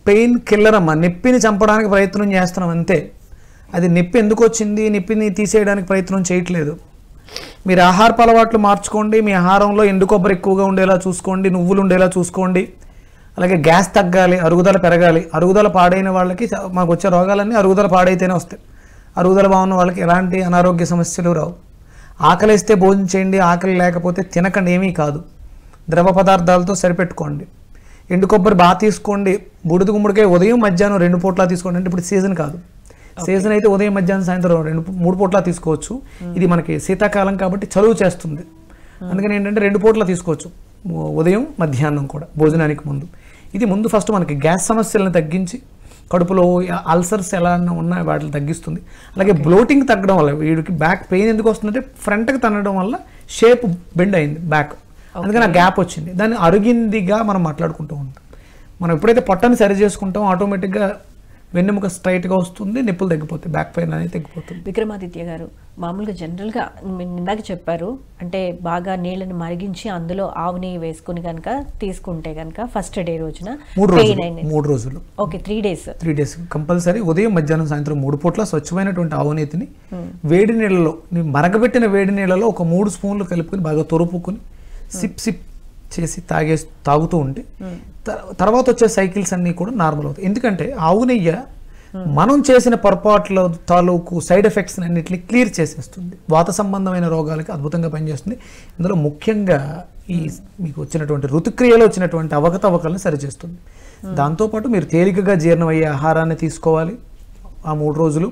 పెయిన్ కిల్లర్ అమ్మా, నొప్పిని చంపడానికి ప్రయత్నం చేస్తున్నాం అంతే. అది నొప్పి ఎందుకు వచ్చింది, నొప్పిని తీసేయడానికి ప్రయత్నం చేయట్లేదు. మీరు ఆహారపు అలవాట్లు మార్చుకోండి, మీ ఆహారంలో ఎండు కొబ్బరి ఎక్కువగా ఉండేలా చూసుకోండి, నువ్వులు ఉండేలా చూసుకోండి. అలాగే గ్యాస్ తగ్గాలి, అరుగుదల పెరగాలి. అరుగుదల పాడైన వాళ్ళకి, మాకు వచ్చే రోగాలన్నీ అరుగుదల పాడైతేనే వస్తాయి. అరుగుదల బాగున్న వాళ్ళకి ఎలాంటి అనారోగ్య సమస్యలు రావు. ఆకలిస్తే భోజనం చేయండి, ఆకలి లేకపోతే తినకండి, ఏమీ కాదు. ద్రవ పదార్థాలతో సరిపెట్టుకోండి. ఎండు కొబ్బరి బాగా తీసుకోండి. బూడిద గుమ్మడికాయ ఉదయం మధ్యాహ్నం 2 పూట్లా తీసుకోండి. అంటే ఇప్పుడు సీజన్ కాదు, సీజన్ అయితే ఉదయం మధ్యాహ్నం సాయంత్రం 2-3 పూట్లా తీసుకోవచ్చు. ఇది మనకి శీతాకాలం కాబట్టి చలువ చేస్తుంది, అందుకని ఏంటంటే 2 పూట్లా తీసుకోవచ్చు, ఉదయం మధ్యాహ్నం కూడా భోజనానికి ముందు. ఇది ముందు ఫస్ట్ మనకి గ్యాస్ సమస్యలను తగ్గించి, కడుపులో అల్సర్స్ ఎలా ఉన్నా వాటిని తగ్గిస్తుంది. అలాగే బ్లోటింగ్ తగ్గడం వల్ల, వీడికి బ్యాక్ పెయిన్ ఎందుకు వస్తుందంటే ఫ్రంట్కి తన్నడం వల్ల షేప్ బెండ్ అయింది బ్యాక్, అందుకని ఆ గ్యాప్ వచ్చింది. దాన్ని అరిగిందిగా మనం మాట్లాడుకుంటూ ఉంటాం. మనం ఎప్పుడైతే పొట్టని సరి చేసుకుంటాం, ఆటోమేటిక్గా వెన్నెముక స్ట్రైట్గా వస్తుంది, నొప్పులు తగ్గిపోతాయి, బ్యాక్ పెయిన్ అనేది తగ్గిపోతుంది. విక్రమాదిత్య గారు, మామూలుగా జనరల్గా ఇందాక చెప్పారు, అంటే బాగా నీళ్ళని మరిగించి అందులో ఆవు నెయ్యి వేసుకుని కనుక తీసుకుంటే కనుక ఫస్ట్ డే రోజున 3 రోజులు ఓకే 3 డేస్ కంపల్సరీ ఉదయం మధ్యాహ్నం సాయంత్రం 3 పూట్ల స్వచ్ఛమైనటువంటి ఆవు నెయ్యిని వేడి నీళ్ళలో, మరగబెట్టిన వేడి నీళ్ళలో ఒక 3 స్పూన్లు కలుపుకొని బాగా తొరుపుకొని సిప్ చేసి తాగుతూ ఉంటే తర్వాత వచ్చే సైకిల్స్ అన్నీ కూడా నార్మల్ అవుతాయి. ఎందుకంటే ఆవు నెయ్యి మనం చేసిన పొరపాట్ల తాలూకు సైడ్ ఎఫెక్ట్స్ అన్నింటినీ క్లియర్ చేసేస్తుంది. వాత సంబంధమైన రోగాలకి అద్భుతంగా పనిచేస్తుంది. ఇందులో ముఖ్యంగా ఈ మీకు వచ్చినటువంటి ఋతుక్రియలో వచ్చినటువంటి అవకతవకలను సరిచేస్తుంది. దాంతోపాటు మీరు తేలికగా జీర్ణమయ్యే ఆహారాన్ని తీసుకోవాలి ఆ 3 రోజులు.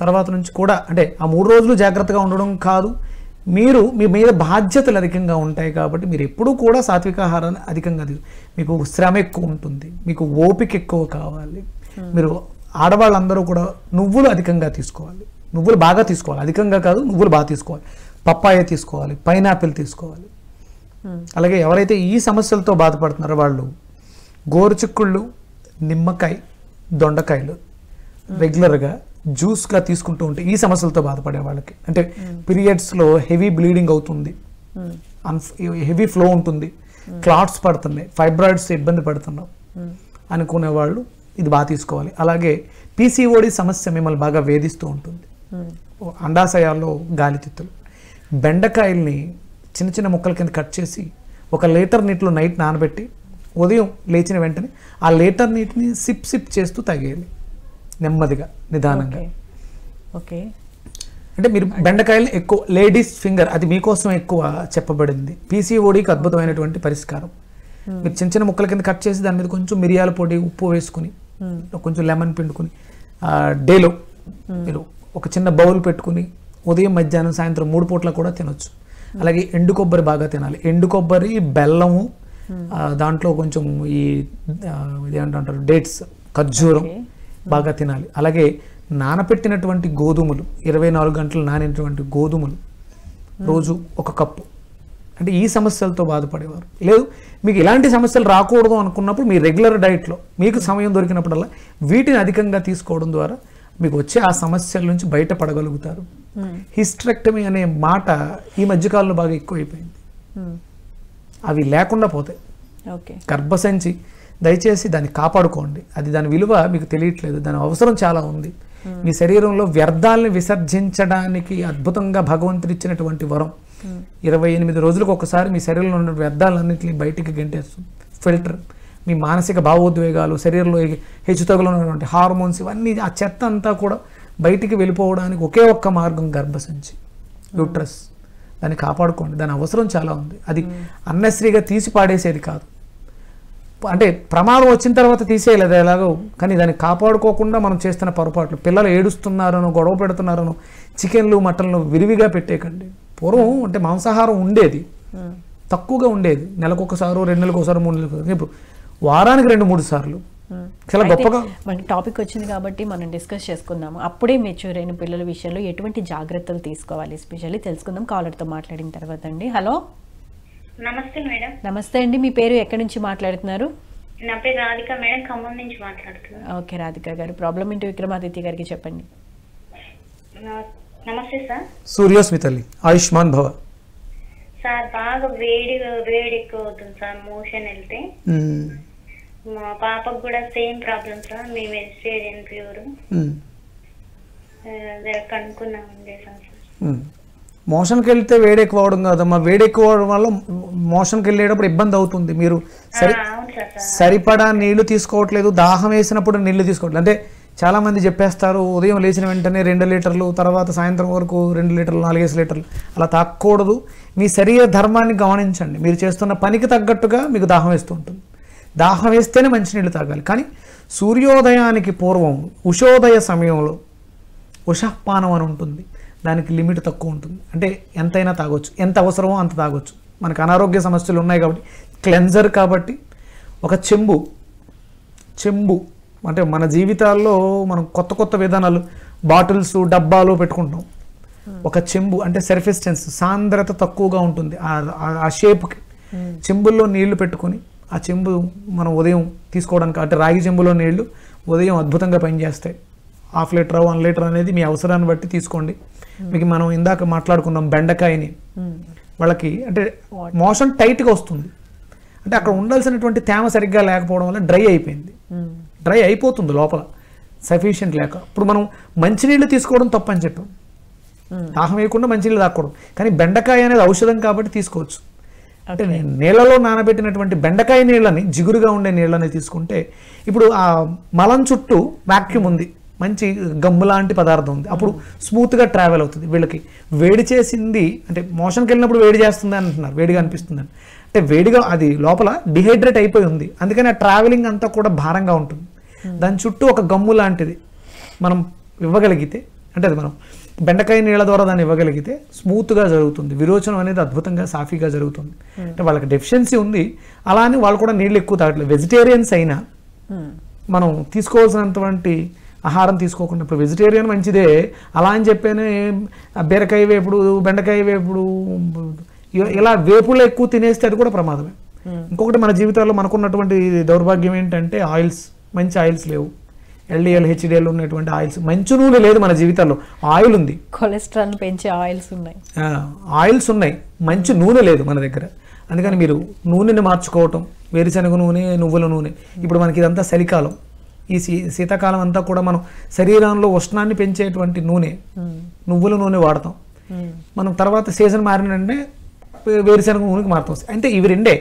తర్వాత నుంచి కూడా అంటే ఆ 3 రోజులు జాగ్రత్తగా ఉండడం కాదు, మీరు మీ మీద బాధ్యతలు అధికంగా ఉంటాయి కాబట్టి మీరు ఎప్పుడూ కూడా సాత్విక ఆహారాన్ని అధికంగా మీకు శ్రమ ఎక్కువ ఉంటుంది, మీకు ఓపిక ఎక్కువ కావాలి. మీరు ఆడవాళ్ళందరూ కూడా నువ్వులు అధికంగా తీసుకోవాలి, నువ్వులు బాగా తీసుకోవాలి, అధికంగా కాదు, నువ్వులు బాగా తీసుకోవాలి. పప్పాయ తీసుకోవాలి, పైనాపిల్ తీసుకోవాలి. అలాగే ఎవరైతే ఈ సమస్యలతో బాధపడుతున్నారో వాళ్ళు గోరుచిక్కుళ్ళు, నిమ్మకాయ, దొండకాయలు రెగ్యులర్గా జ్యూస్గా తీసుకుంటూ ఉంటే ఈ సమస్యలతో బాధపడే వాళ్ళకి, అంటే పీరియడ్స్లో హెవీ బ్లీడింగ్ అవుతుంది, హెవీ ఫ్లో ఉంటుంది, క్లాట్స్ పడుతున్నాయి, ఫైబ్రాయిడ్స్ ఇబ్బంది పడుతున్నాం అనుకునే వాళ్ళు ఇది బాగా తీసుకోవాలి. అలాగే పీసీఓడి సమస్య మిమ్మల్ని బాగా వేధిస్తూ ఉంటుంది, అండాశయాల్లో గాలితిత్తులు, బెండకాయల్ని చిన్న చిన్న ముక్కల కింద కట్ చేసి 1 లీటర్ నీటిలో నైట్ నానబెట్టి ఉదయం లేచిన వెంటనే ఆ లీటర్ నీటిని సిప్ చేస్తూ తాగేయాలి నెమ్మదిగా, నిదానంగా. ఓకే, అంటే మీరు బెండకాయలు ఎక్కువ, లేడీస్ ఫింగర్ అది మీకోసం ఎక్కువ చెప్పబడింది. పీసీఓడికి అద్భుతమైనటువంటి పరిష్కారం. మీరు చిన్న చిన్న ముక్కల కింద కట్ చేసి దాని మీద కొంచెం మిరియాల పొడి, ఉప్పు వేసుకుని, కొంచెం లెమన్ పిండుకుని డేలో మీరు ఒక చిన్న బౌల్ పెట్టుకుని ఉదయం మధ్యాహ్నం సాయంత్రం 3 పూట్ల కూడా తినొచ్చు. అలాగే ఎండు కొబ్బరి బాగా తినాలి. ఎండు కొబ్బరి, బెల్లము, దాంట్లో కొంచెం ఇదేంటారు డేట్స్, ఖర్జూరం బాగా తినాలి. అలాగే నానపెట్టినటువంటి గోధుమలు, 24 గంటలు నానినటువంటి గోధుమలు రోజు ఒక కప్పు. అంటే ఈ సమస్యలతో బాధపడేవారు. లేదు మీకు ఇలాంటి సమస్యలు రాకూడదు అనుకున్నప్పుడు మీ రెగ్యులర్ డైట్లో మీకు సమయం దొరికినప్పుడల్లా వీటిని అధికంగా తీసుకోవడం ద్వారా మీకు వచ్చే ఆ సమస్యల నుంచి బయటపడగలుగుతారు. హిస్టరెక్టమీ అనే మాట ఈ మధ్యకాలంలో బాగా ఎక్కువైపోయింది. అవి లేకుండా పోతాయి. గర్భసంచి దయచేసి దాన్ని కాపాడుకోండి. అది దాని విలువ మీకు తెలియట్లేదు, దాని అవసరం చాలా ఉంది. మీ శరీరంలో వ్యర్థాలని విసర్జించడానికి అద్భుతంగా భగవంతుడు ఇచ్చినటువంటి వరం. 28 రోజులకు ఒకసారి మీ శరీరంలో ఉన్న వ్యర్థాలన్నింటినీ బయటికి గెంటేస్తుంది ఫిల్టర్. మీ మానసిక భావోద్వేగాలు, శరీరంలో హెచ్చుతగులు ఉన్నటువంటి హార్మోన్స్, ఇవన్నీ ఆ చెత్త అంతా కూడా బయటికి వెళ్ళిపోవడానికి ఒకే ఒక్క మార్గం గర్భసంచి, యూట్రస్. దాన్ని కాపాడుకోండి. దాని అవసరం చాలా ఉంది. అది అన్నెసరీగా తీసి పాడేసేది కాదు. అంటే ప్రమాదం వచ్చిన తర్వాత తీసేయలేదు ఎలాగో, కానీ దాన్ని కాపాడుకోకుండా మనం చేస్తున్న పొరపాట్లు. పిల్లలు ఏడుస్తున్నారనో గొడవ పెడుతున్నారనో చికెన్లు మటన్లు విరివిగా పెట్టేయకండి. పూర్వం అంటే మాంసాహారం ఉండేది, తక్కువగా ఉండేది. నెలకొకసారి, 2 నెలలకు ఒకసారి, 3 నెలలకు ఒకసారి. ఇప్పుడు వారానికి 2-3 సార్లు. చాలా గొప్పగా మనకి టాపిక్ వచ్చింది కాబట్టి మనం డిస్కస్ చేసుకుందాము. అప్పుడే మెచ్యూర్ అయిన పిల్లల విషయంలో ఎటువంటి జాగ్రత్తలు తీసుకోవాలి ఎస్పెషల్లీ తెలుసుకుందాం కాలర్తో మాట్లాడిన తర్వాత అండి. హలో, నమస్తే మేడం. నమస్తే అండి. మీ పేరు ఎక్కడి నుంచి మాట్లాడుతున్నారు? నా పేరు రాధిక మేడం, ఖమ్మం నుంచి మాట్లాడుతున్నాను. ఓకే రాధిక గారు, ప్రాబ్లం ఏంటో విక్రమాదిత్య గారికి చెప్పండి. నమస్తే సార్. సూర్యోస్మి తల్లి, ఆయుష్మాన్ భవ. సార్ బాగా వేడి ఎక్కువ అవుతుంది సార్ మోషన్ వెళ్తే. మా పాపకు కూడా సేమ్ ప్రాబ్లం సార్. మేము వెజిటేరియన్ ప్యూర్ కనుక్కున్నామండి సార్. మోషన్కి వెళ్తే వేడి ఎక్కువ అవడం కాదమ్మా, వేడి ఎక్కువ అవడం వల్ల మోషన్కి వెళ్ళేటప్పుడు ఇబ్బంది అవుతుంది. మీరు సరిపడా నీళ్లు తీసుకోవట్లేదు, దాహం వేసినప్పుడు నీళ్లు తీసుకోవట్లేదు. అంటే చాలామంది చెప్పేస్తారు ఉదయం లేచిన వెంటనే 2 లీటర్లు, తర్వాత సాయంత్రం వరకు 2 లీటర్లు, 4 లీటర్లు అలా తాగకూడదు. మీ శరీర ధర్మాన్ని గమనించండి. మీరు చేస్తున్న పనికి తగ్గట్టుగా మీకు దాహం వేస్తూ ఉంటుంది. దాహం వేస్తేనే మంచినీళ్ళు తాగాలి. కానీ సూర్యోదయానికి పూర్వం ఉషోదయ సమయంలో ఉషఃపానం అని ఉంటుంది, దానికి లిమిట్ తక్కువ ఉంటుంది. అంటే ఎంతైనా తాగొచ్చు, ఎంత అవసరమో అంత తాగొచ్చు. మనకు అనారోగ్య సమస్యలు ఉన్నాయి కాబట్టి క్లెన్జర్ కాబట్టి ఒక చెంబు అంటే మన జీవితాల్లో మనం కొత్త విధానాలు బాటిల్స్ డబ్బాలు పెట్టుకుంటాం. ఒక చెంబు అంటే సర్ఫెస్టెన్స్ సాంద్రత తక్కువగా ఉంటుంది ఆ షేప్కి. చెంబుల్లో నీళ్లు పెట్టుకొని ఆ చెంబు మనం ఉదయం తీసుకోవడానికి, అంటే రాగి చెంబులో నీళ్లు ఉదయం అద్భుతంగా పనిచేస్తాయి. 1/2 లీటర్ 1 లీటర్ అనేది మీ అవసరాన్ని బట్టి తీసుకోండి. మీకు మనం ఇందాక మాట్లాడుకున్నాం బెండకాయని, వాళ్ళకి అంటే మోషన్ టైట్గా వస్తుంది. అంటే అక్కడ ఉండాల్సినటువంటి తేమ సరిగ్గా లేకపోవడం వల్ల డ్రై అయిపోతుంది లోపల సఫిషియెంట్ లేక. ఇప్పుడు మనం మంచినీళ్ళు తీసుకోవడం తప్పని చెప్పాం, దాహం వేయకుండా మంచినీళ్ళు తాగకూడదు. కానీ బెండకాయ అనేది ఔషధం కాబట్టి తీసుకోవచ్చు. అంటే నీళ్ళలో నానబెట్టినటువంటి బెండకాయ నీళ్ళని, జిగురుగా ఉండే నీళ్ళని తీసుకుంటే, ఇప్పుడు ఆ మలం చుట్టూ వాక్యూమ్ ఉంది, మంచి గమ్ము లాంటి పదార్థం ఉంది, అప్పుడు స్మూత్గా ట్రావెల్ అవుతుంది. వీళ్ళకి వేడి చేసింది అంటే మోషన్కి వెళ్ళినప్పుడు వేడి చేస్తుంది అంటున్నారు, వేడిగా అనిపిస్తుంది అంటే వేడిగా అది లోపల డిహైడ్రేట్ అయిపోయి ఉంది. అందుకని ఆ ట్రావెలింగ్ అంతా కూడా భారంగా ఉంటుంది. దాని చుట్టూ ఒక గమ్ము లాంటిది మనం ఇవ్వగలిగితే, అంటే అది మనం బెండకాయ నీళ్ళ ద్వారా దాన్ని ఇవ్వగలిగితే స్మూత్గా జరుగుతుంది. విరోచనం అనేది అద్భుతంగా సాఫీగా జరుగుతుంది. అంటే వాళ్ళకి డెఫిషియన్సీ ఉంది, అలా అని వాళ్ళు కూడా నీళ్ళు ఎక్కువ తాగట్లేదు. వెజిటేరియన్స్ అయినా మనం తీసుకోవాల్సినటువంటి ఆహారం తీసుకోకుండా, ఇప్పుడు వెజిటేరియన్ మంచిదే అలా అని చెప్పేనే బీరకాయ వేపుడు, బెండకాయ వేపుడు, ఇలా వేపులు ఎక్కువ తినేస్తే అది కూడా ప్రమాదమే. ఇంకొకటి మన జీవితాల్లో మనకున్నటువంటి దౌర్భాగ్యం ఏంటంటే ఆయిల్స్, మంచి ఆయిల్స్ లేవు. LDL HDL ఉన్నటువంటి ఆయిల్స్, మంచి నూనె లేదు మన జీవితాల్లో. ఆయిల్ ఉంది, కొలెస్ట్రాల్ పెంచే ఆయిల్స్ ఉన్నాయి, మంచి నూనె లేదు మన దగ్గర. అందుకని మీరు నూనెని మార్చుకోవటం, వేరుశనగ నూనె, నువ్వుల నూనె. ఇప్పుడు మనకి ఇదంతా చలికాలం, ఈ శీతాకాలం అంతా కూడా మనం శరీరంలో ఉష్ణాన్ని పెంచేటువంటి నూనె, నువ్వుల నూనె వాడతాం. మనం తర్వాత సీజన్ మారినంటే వేరుశనగ నూనెకి మారుతాం. అంటే ఇవి రెండే,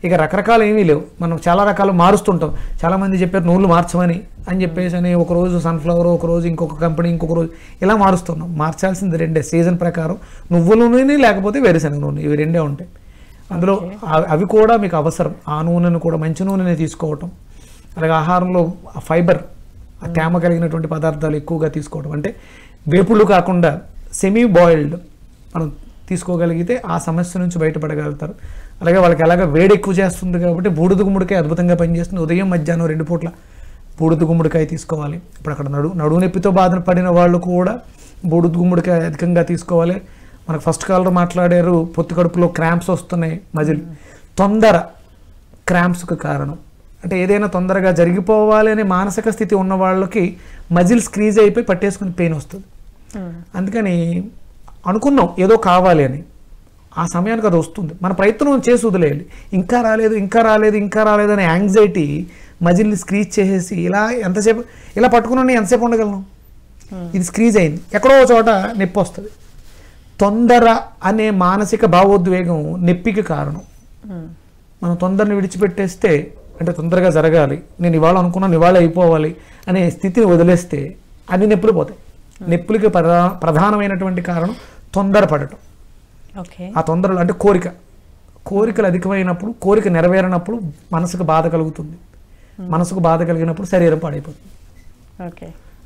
ఇక రకరకాలు ఏమీ లేవు. మనం చాలా రకాలు మారుస్తుంటాం. చాలామంది చెప్పారు నూనెలు మార్చమని అని చెప్పేసి అని, ఒకరోజు సన్ఫ్లవర్, ఒకరోజు ఇంకొక కంపెనీ, ఇంకొక రోజు ఇలా మారుస్తున్నాం. మార్చాల్సింది రెండే, సీజన్ ప్రకారం నువ్వుల నూనె లేకపోతే వేరుశనగ నూనె, ఇవి రెండే ఉంటాయి. అందులో అవి కూడా మీకు అవసరం. ఆ నూనెను కూడా మంచి నూనెని తీసుకోవటం, అలాగే ఆహారంలో ఫైబర్, ఆ తేమ కలిగినటువంటి పదార్థాలు ఎక్కువగా తీసుకోవడం. అంటే వేపుళ్ళు కాకుండా సెమీ బాయిల్డ్ మనం తీసుకోగలిగితే ఆ సమస్య నుంచి బయటపడగలుగుతారు. అలాగే వాళ్ళకి ఎలాగ వేడి ఎక్కువ చేస్తుంది కాబట్టి బూడిద గుమ్మడికాయ అద్భుతంగా పనిచేస్తుంది. ఉదయం మధ్యాహ్నం 2 పూట్ల బూడిద గుమ్మడికాయ తీసుకోవాలి. ఇప్పుడు అక్కడ నడువు నొప్పితో బాధపడిన వాళ్ళు కూడా బూడిద గుమ్మడికాయ అధికంగా తీసుకోవాలి. మనకు ఫస్ట్ కాలర్ మాట్లాడారు, పొత్తి కడుపులో క్రాంప్స్ వస్తున్నాయి, మజిల్ తొందర క్రాంప్స్కి కారణం. అంటే ఏదైనా తొందరగా జరిగిపోవాలి అనే మానసిక స్థితి ఉన్న వాళ్ళకి మజిల్ స్క్రీజ్ అయిపోయి పట్టేసుకుని పెయిన్ వస్తుంది. అందుకని అనుకున్నాం ఏదో కావాలి అని, ఆ సమయానికి అది వస్తుంది, మన ప్రయత్నం చేసి వదిలేయాలి. ఇంకా రాలేదు ఇంకా రాలేదు ఇంకా రాలేదు అనే యాంగ్జైటీ మజిల్ని స్క్రీజ్ చేసేసి ఇలా ఎంతసేపు ఇలా పట్టుకున్నా ఎంతసేపు ఉండగలను, ఇది స్క్రీజ్ అయింది, ఎక్కడో చోట నొప్పి వస్తుంది. తొందర అనే మానసిక భావోద్వేగం నొప్పికి కారణం. మనం తొందరని విడిచిపెట్టేస్తే, అంటే తొందరగా జరగాలి, నేను ఇవాళ అనుకున్నాను ఇవాళ అయిపోవాలి అనే స్థితిని వదిలేస్తే అన్ని నొప్పులు పోతాయి. నొప్పులకి ప్రధానమైనటువంటి కారణం తొందరపడటం. ఆ తొందరలు అంటే కోరికలు అధికమైనప్పుడు, కోరిక నెరవేరినప్పుడు మనసుకు బాధ కలుగుతుంది, మనసుకు బాధ కలిగినప్పుడు శరీరం పాడైపోతుంది.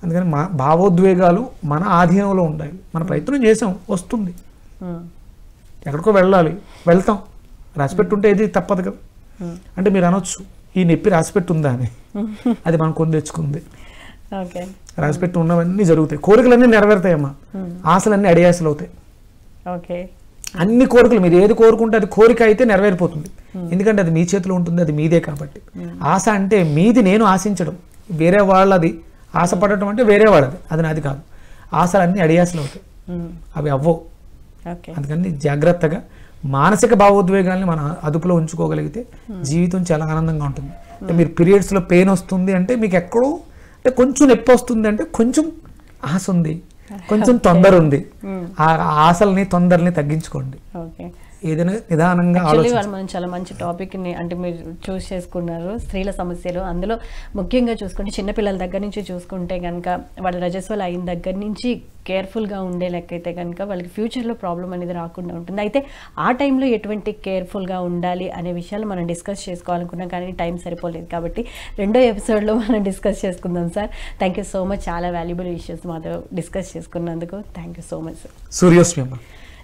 అందుకని భావోద్వేగాలు మన ఆధీనంలో ఉండాలి. మన ప్రయత్నం చేసాం, వస్తుంది, ఎక్కడికో వెళ్ళాలి, వెళ్తాం, రాసిపెట్టుంటే ఇది తప్పదు కదా. అంటే మీరు అనొచ్చు ఈ నొప్పి రాసిపెట్టుందా అని, అది మనం కొని తెచ్చుకుంది. రాసిపెట్టి ఉన్నవన్నీ జరుగుతాయి, కోరికలన్నీ నెరవేరుతాయమ్మా, ఆశలన్నీ అడియాసలు అవుతాయి. అన్ని కోరికలు మీరు ఏది కోరుకుంటే అది కోరిక అయితే నెరవేరిపోతుంది, ఎందుకంటే అది మీ చేతిలో ఉంటుంది, అది మీదే కాబట్టి. ఆశ అంటే మీది, నేను ఆశించడం, వేరే వాళ్ళది ఆశపడటం అంటే వేరే వాళ్ళది, అది నాది కాదు. ఆశలన్నీ అడియాసలు అవుతాయి, అవి అవ్వవు. అందుకని జాగ్రత్తగా మానసిక భావోద్వేగాల్ని మనం అదుపులో ఉంచుకోగలిగితే జీవితం చాలా ఆనందంగా ఉంటుంది. అంటే మీరు పీరియడ్స్లో పెయిన్ వస్తుంది అంటే మీకు ఎక్కడో, అంటే కొంచెం నొప్పి వస్తుంది అంటే కొంచెం ఆశ ఉంది, కొంచెం తొందర ఉంది. ఆ ఆశల్ని తొందరని తగ్గించుకోండి, ఏదైనా నిదానంగా వాళ్ళు మనం చాలా మంచి టాపిక్ని అంటే మీరు చూస్ చేసుకున్నారు, స్త్రీల సమస్యలు. అందులో ముఖ్యంగా చూసుకుంటే చిన్నపిల్లల దగ్గర నుంచి చూసుకుంటే కనుక వాళ్ళ రజస్వలు అయిన దగ్గర నుంచి కేర్ఫుల్గా ఉండే లెక్కైతే కనుక వాళ్ళకి ఫ్యూచర్లో ప్రాబ్లం అనేది రాకుండా ఉంటుంది. అయితే ఆ టైంలో ఎటువంటి కేర్ఫుల్గా ఉండాలి అనే విషయాలు మనం డిస్కస్ చేసుకోవాలనుకున్నాం, కానీ టైం సరిపోలేదు. కాబట్టి రెండో ఎపిసోడ్లో మనం డిస్కస్ చేసుకుందాం sir. Thank you so much, చాలా వాల్యుబుల్ ఇష్యూస్ మాతో డిస్కస్ చేసుకున్నందుకు thank you so much sir. సూర్యోస్మి అమ్మ.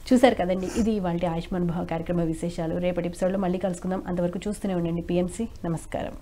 చూశారు కదండి, ఇది ఇవాళ ఆయుష్మాన్ భవ కార్యక్రమ విశేషాలు. రేపటి ఎపిసోడ్లో మళ్ళీ కలుసుకుందాం. అంతవరకు చూస్తూనే ఉండండి PMC. నమస్కారం.